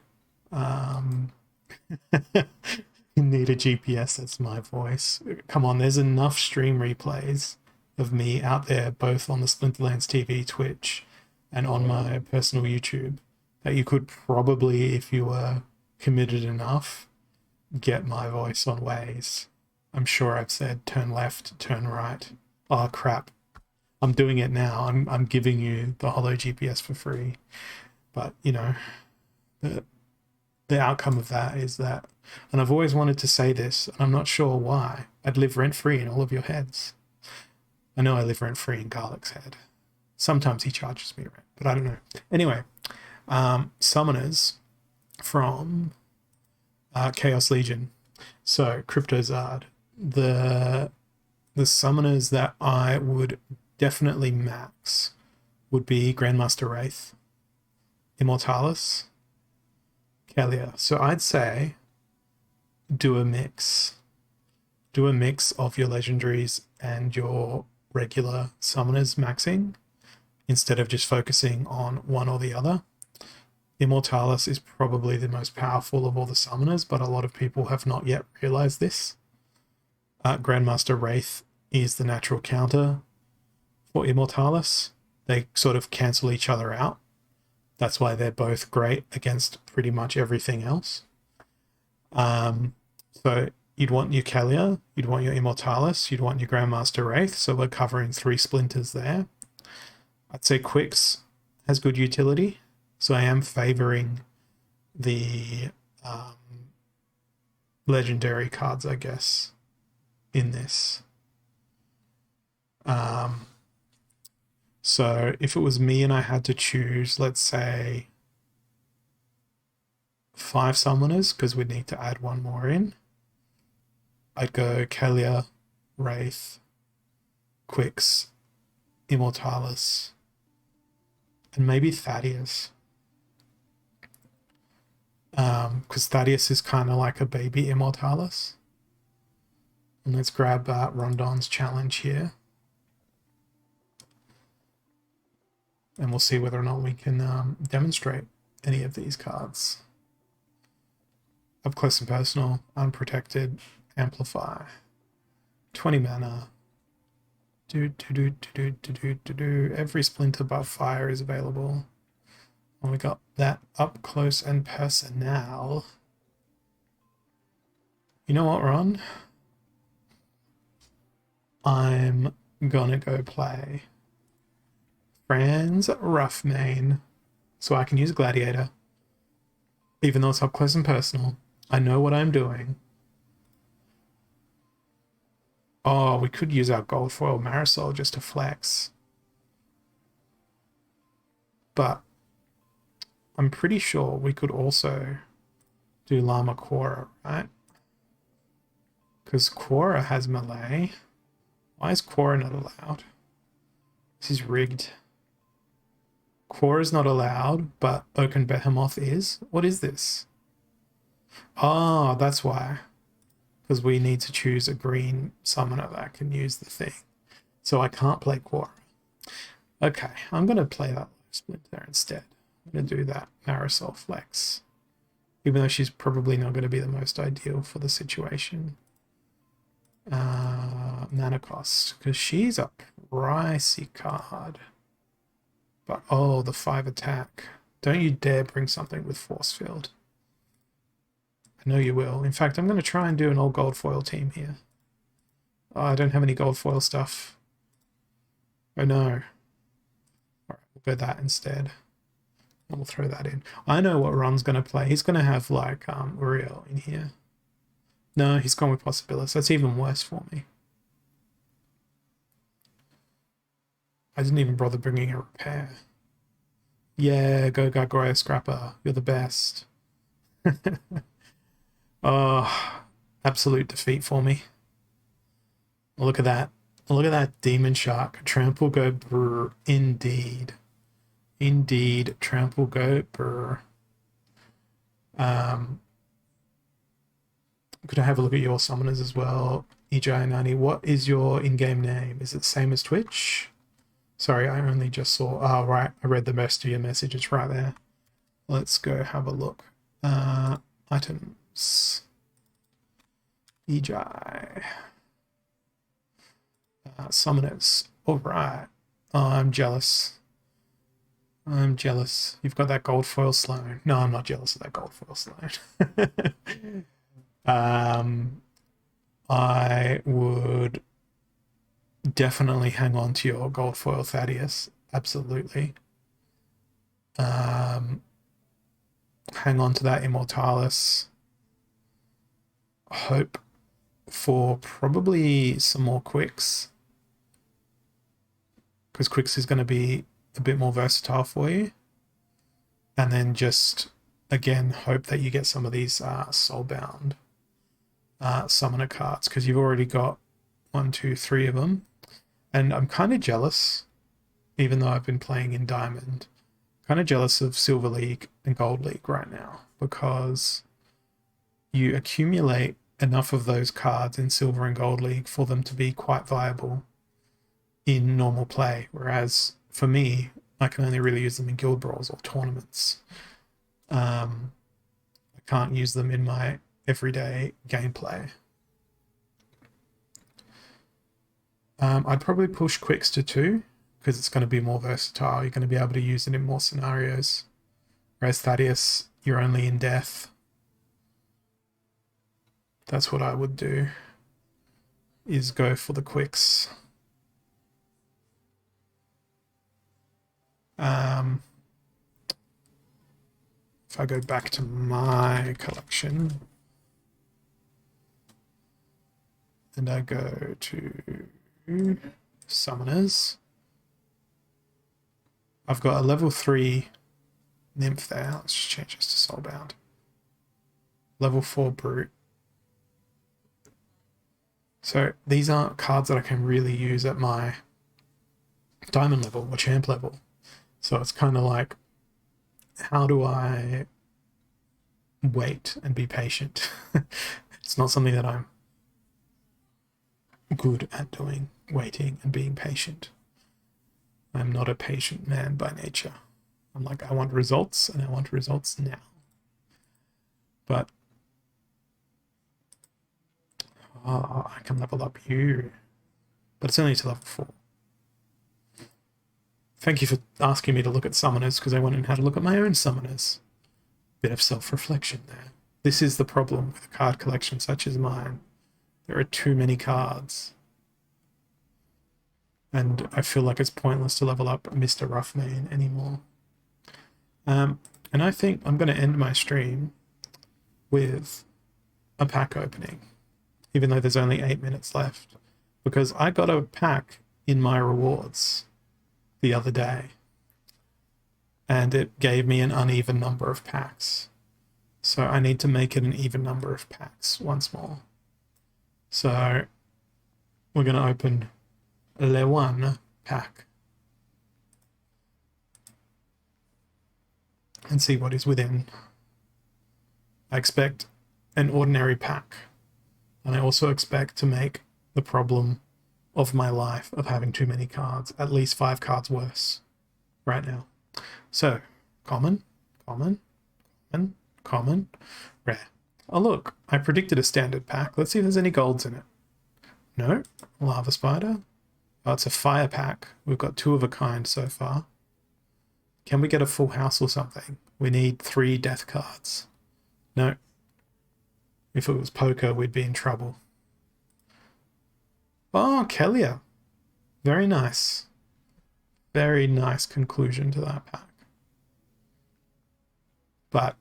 You need a GPS, that's my voice. Come on, there's enough stream replays of me out there, both on the Splinterlands TV, Twitch, and on my personal YouTube, that you could probably, if you were committed enough, get my voice on Waze. I'm sure I've said turn left, turn right. Oh crap. I'm doing it now. I'm giving you the Holo GPS for free. But, you know, the outcome of that is that, and I've always wanted to say this, and I'm not sure why, I'd live rent-free in all of your heads. I know I live rent-free in Garlic's head. Sometimes he charges me rent, but I don't know. Anyway, summoners from Chaos Legion. So, Cryptozard. The summoners that I would definitely max would be Grandmaster Wraith, Immortalis, Kalia. So I'd say do a mix. Do a mix of your legendaries and your regular summoners maxing instead of just focusing on one or the other. Immortalis is probably the most powerful of all the summoners, but a lot of people have not yet realized this. Grandmaster Wraith is the natural counter for Immortalis. They sort of cancel each other out. That's why they're both great against pretty much everything else. So you'd want your Kalia, you'd want your Immortalis, you'd want your Grandmaster Wraith. So we're covering 3 splinters there. I'd say Quicks has good utility. So I am favoring the legendary cards, I guess, in this. So if it was me and I had to choose, let's say, 5 summoners, because we'd need to add one more in, I'd go Kalia, Wraith, Quicks, Immortalis, and maybe Thaddeus. Because Thaddeus is kind of like a baby Immortalis. And let's grab Rondon's challenge here. And we'll see whether or not we can demonstrate any of these cards. Up close and personal, unprotected, amplify. 20 mana. Every splinter buff fire is available. And we got that up close and personal. You know what, Ron? I'm gonna go play Franz Roughmane so I can use Gladiator. Even though it's up close and personal, I know what I'm doing. Oh, we could use our gold foil Marisol just to flex. But I'm pretty sure we could also do Llama Quora, right? Because Quora has melee. Why is Quora not allowed? This is rigged. Quora is not allowed, but Oaken Behemoth is. What is this? Oh, that's why. Because we need to choose a green summoner that can use the thing. So I can't play Quora. Okay, I'm going to play that Splinter instead. I'm going to do that Marisol Flex. Even though she's probably not going to be the most ideal for the situation. Mana cost, because she's a pricey card. But oh, the 5 attack. Don't you dare bring something with Force Field. I know you will. In fact, I'm going to try and do an old gold foil team here. Oh, I don't have any gold foil stuff. Oh no. Alright, we'll go that instead. And we'll throw that in. I know what Ron's going to play. He's going to have like Uriel in here. No, he's gone with Possibilis. That's even worse for me. I didn't even bother bringing a repair. Yeah, go Gargoyle Scrapper. You're the best. Oh, absolute defeat for me. Look at that. Look at that Demon Shark. Trample go brr. Indeed. Indeed. Trample go brr. Could I have a look at your summoners as well? EJ90. What is your in-game name? Is it the same as Twitch? Sorry, I only just saw... Oh, right. I read the rest of your message. It's right there. Let's go have a look. Items. EJ. Summoners. All right. Oh, I'm jealous. I'm jealous. You've got that gold foil Sloan. No, I'm not jealous of that gold foil Sloan. I would definitely hang on to your gold foil Thaddeus. Absolutely. Hang on to that Immortalis. Hope for probably some more quicks, because quicks is going to be a bit more versatile for you. And then just, again, hope that you get some of these soulbound summoner cards, because you've already got 1, 2, 3 of them. And I'm kind of jealous, even though I've been playing in Diamond, kind of jealous of Silver League and Gold League right now, because you accumulate enough of those cards in Silver and Gold League for them to be quite viable in normal play. Whereas for me, I can only really use them in guild brawls or tournaments. I can't use them in my everyday gameplay. I'd probably push quicks to 2, because it's going to be more versatile. You're going to be able to use it in more scenarios. Whereas Thaddeus, you're only in death. That's what I would do, is go for the quicks. If I go back to my collection and I go to summoners, I've got a level 3 nymph there. Let's just change this to soulbound. Level 4 brute. So these aren't cards that I can really use at my diamond level or champ level. So it's kind of like, how do I wait and be patient? It's not something that I'm good at doing, waiting and being patient. I'm not a patient man by nature. I'm like, I want results, and I want results now. But I can level up you, but it's only to level 4. Thank you for asking me to look at summoners, because I went and had a look at my own summoners. Bit of self-reflection there. This is the problem with a card collection such as mine. There are too many cards. And I feel like it's pointless to level up Mr. Roughmane anymore. And I think I'm going to end my stream with a pack opening, even though there's only 8 minutes left, because I got a pack in my rewards the other day, and it gave me an uneven number of packs. So I need to make it an even number of packs once more. So we're going to open Le One pack and see what is within. I expect an ordinary pack, and I also expect to make the problem of my life of having too many cards at least 5 cards worse right now. So, common, common, common, common, rare. Oh look, I predicted a standard pack. Let's see if there's any golds in it. No, lava spider. Oh, it's a fire pack. We've got 2 of a kind so far. Can we get a full house or something? We need 3 death cards. No. If it was poker, we'd be in trouble. Oh, Kellia. Very nice. Very nice conclusion to that pack. But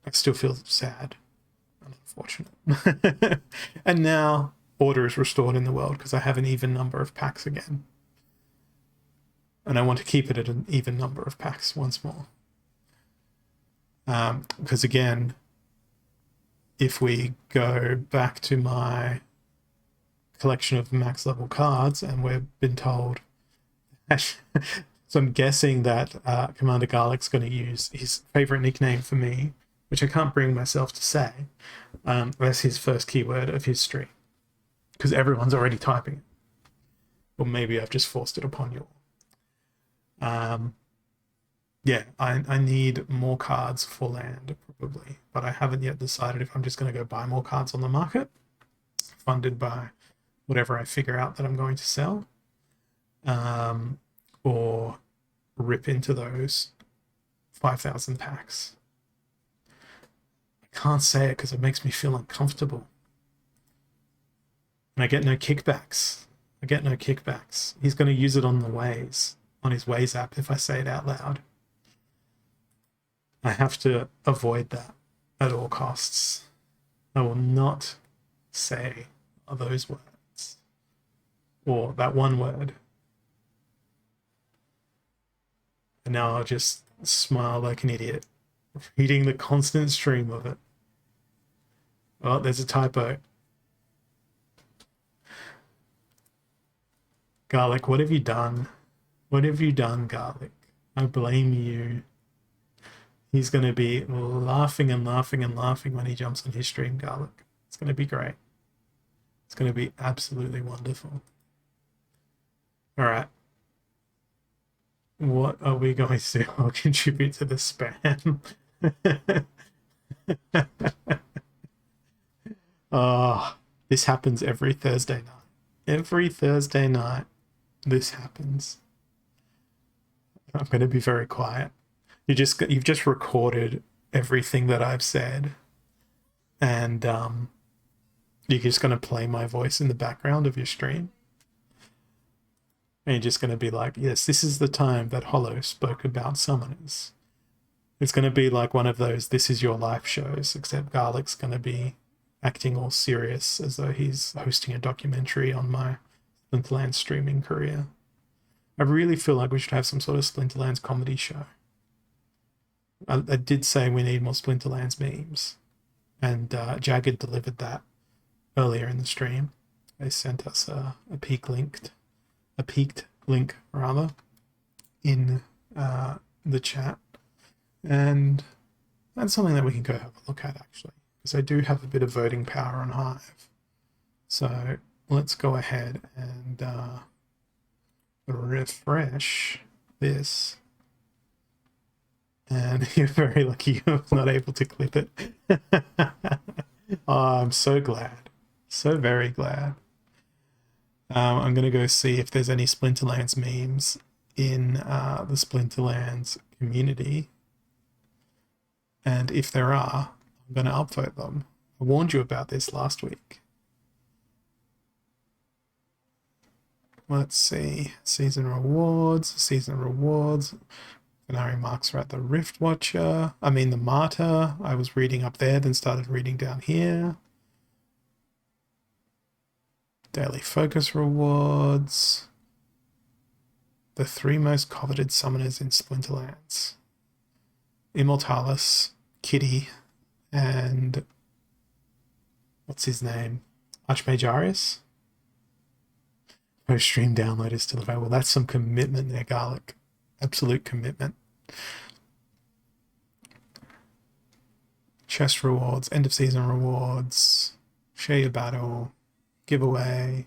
I still feel sad and unfortunate. And now order is restored in the world because I have an even number of packs again. And I want to keep it at an even number of packs once more. Because again, if we go back to my collection of max level cards, and we've been told, so I'm guessing that Commander Garlic's going to use his favorite nickname for me, which I can't bring myself to say. That's his first keyword of his stream, because everyone's already typing it. Or maybe I've just forced it upon you all. Yeah, I need more cards for land, probably, but I haven't yet decided if I'm just going to go buy more cards on the market, funded by whatever I figure out that I'm going to sell, or rip into those 5,000 packs. I can't say it because it makes me feel uncomfortable. And I get no kickbacks. He's going to use it on the Waze, on his Waze app, if I say it out loud. I have to avoid that at all costs. I will not say those words, or that one word. And now I'll just smile like an idiot, reading the constant stream of it. Oh, there's a typo. Garlic, what have you done? What have you done, Garlic? I blame you. He's going to be laughing and laughing and laughing when he jumps on his stream, Garlic. It's going to be great. It's going to be absolutely wonderful. All right. What are we going to do? I'll contribute to the spam. Oh, this happens every Thursday night. Every Thursday night, this happens. I'm going to be very quiet. You've just recorded everything that I've said, and you're just going to play my voice in the background of your stream, and you're just going to be like, yes, this is the time that Hollow spoke about summoners. It's going to be like one of those This Is Your Life shows, except Garlic's going to be acting all serious as though he's hosting a documentary on my Splinterlands streaming career. I really feel like we should have some sort of Splinterlands comedy show. I did say we need more Splinterlands memes, and Jagged delivered that earlier in the stream. They sent us a peaked link in the chat, and that's something that we can go have a look at, actually, because I do have a bit of voting power on Hive. So let's go ahead and refresh this. And you're very lucky I was not able to clip it. Oh, I'm so glad. So very glad. I'm going to go see if there's any Splinterlands memes in the Splinterlands community. And if there are, I'm going to upvote them. I warned you about this last week. Let's see. Season rewards. Canary marks are at the Rift Watcher. The Martyr. I was reading up there, then started reading down here. Daily focus rewards. The 3 most coveted summoners in Splinterlands: Immortalis, Kitty, and what's his name? Archmage Arius. Post stream download is still available. That's some commitment there, Garlic. Absolute commitment. Chest rewards, end of season rewards, share your battle, giveaway.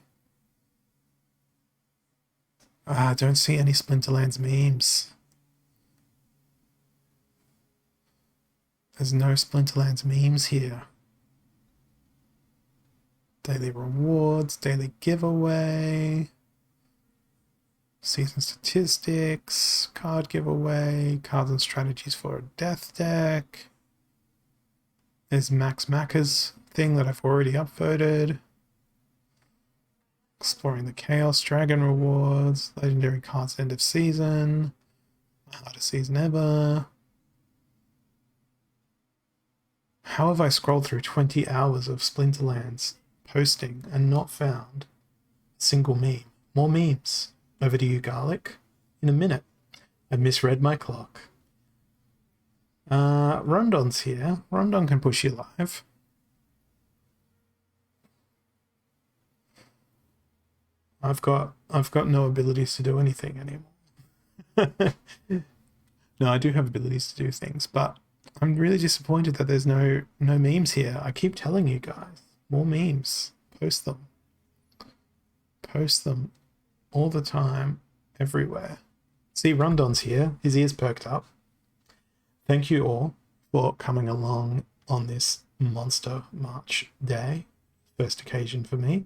I don't see any Splinterlands memes. There's no Splinterlands memes here. Daily rewards, daily giveaway. Season statistics, card giveaway, cards and strategies for a death deck. There's Max Macca's thing that I've already upvoted. Exploring the Chaos Dragon rewards, legendary cards end of season, hardest season ever. How have I scrolled through 20 hours of Splinterlands posting and not found a single meme? More memes. Over to you, Garlic. In a minute. I misread my clock. Rondon's here. Rondon can push you live. I've got no abilities to do anything anymore. No, I do have abilities to do things, but I'm really disappointed that there's no memes here. I keep telling you guys, more memes. Post them. Post them. All the time, everywhere. See, Rondon's here. His ears perked up. Thank you all for coming along on this Monster March day. First occasion for me.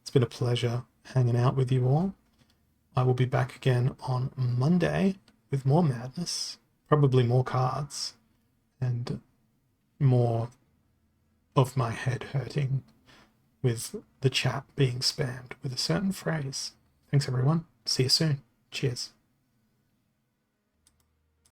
It's been a pleasure hanging out with you all. I will be back again on Monday with more madness, probably more cards, and more of my head hurting with the chat being spammed with a certain phrase. Thanks, everyone. See you soon. Cheers.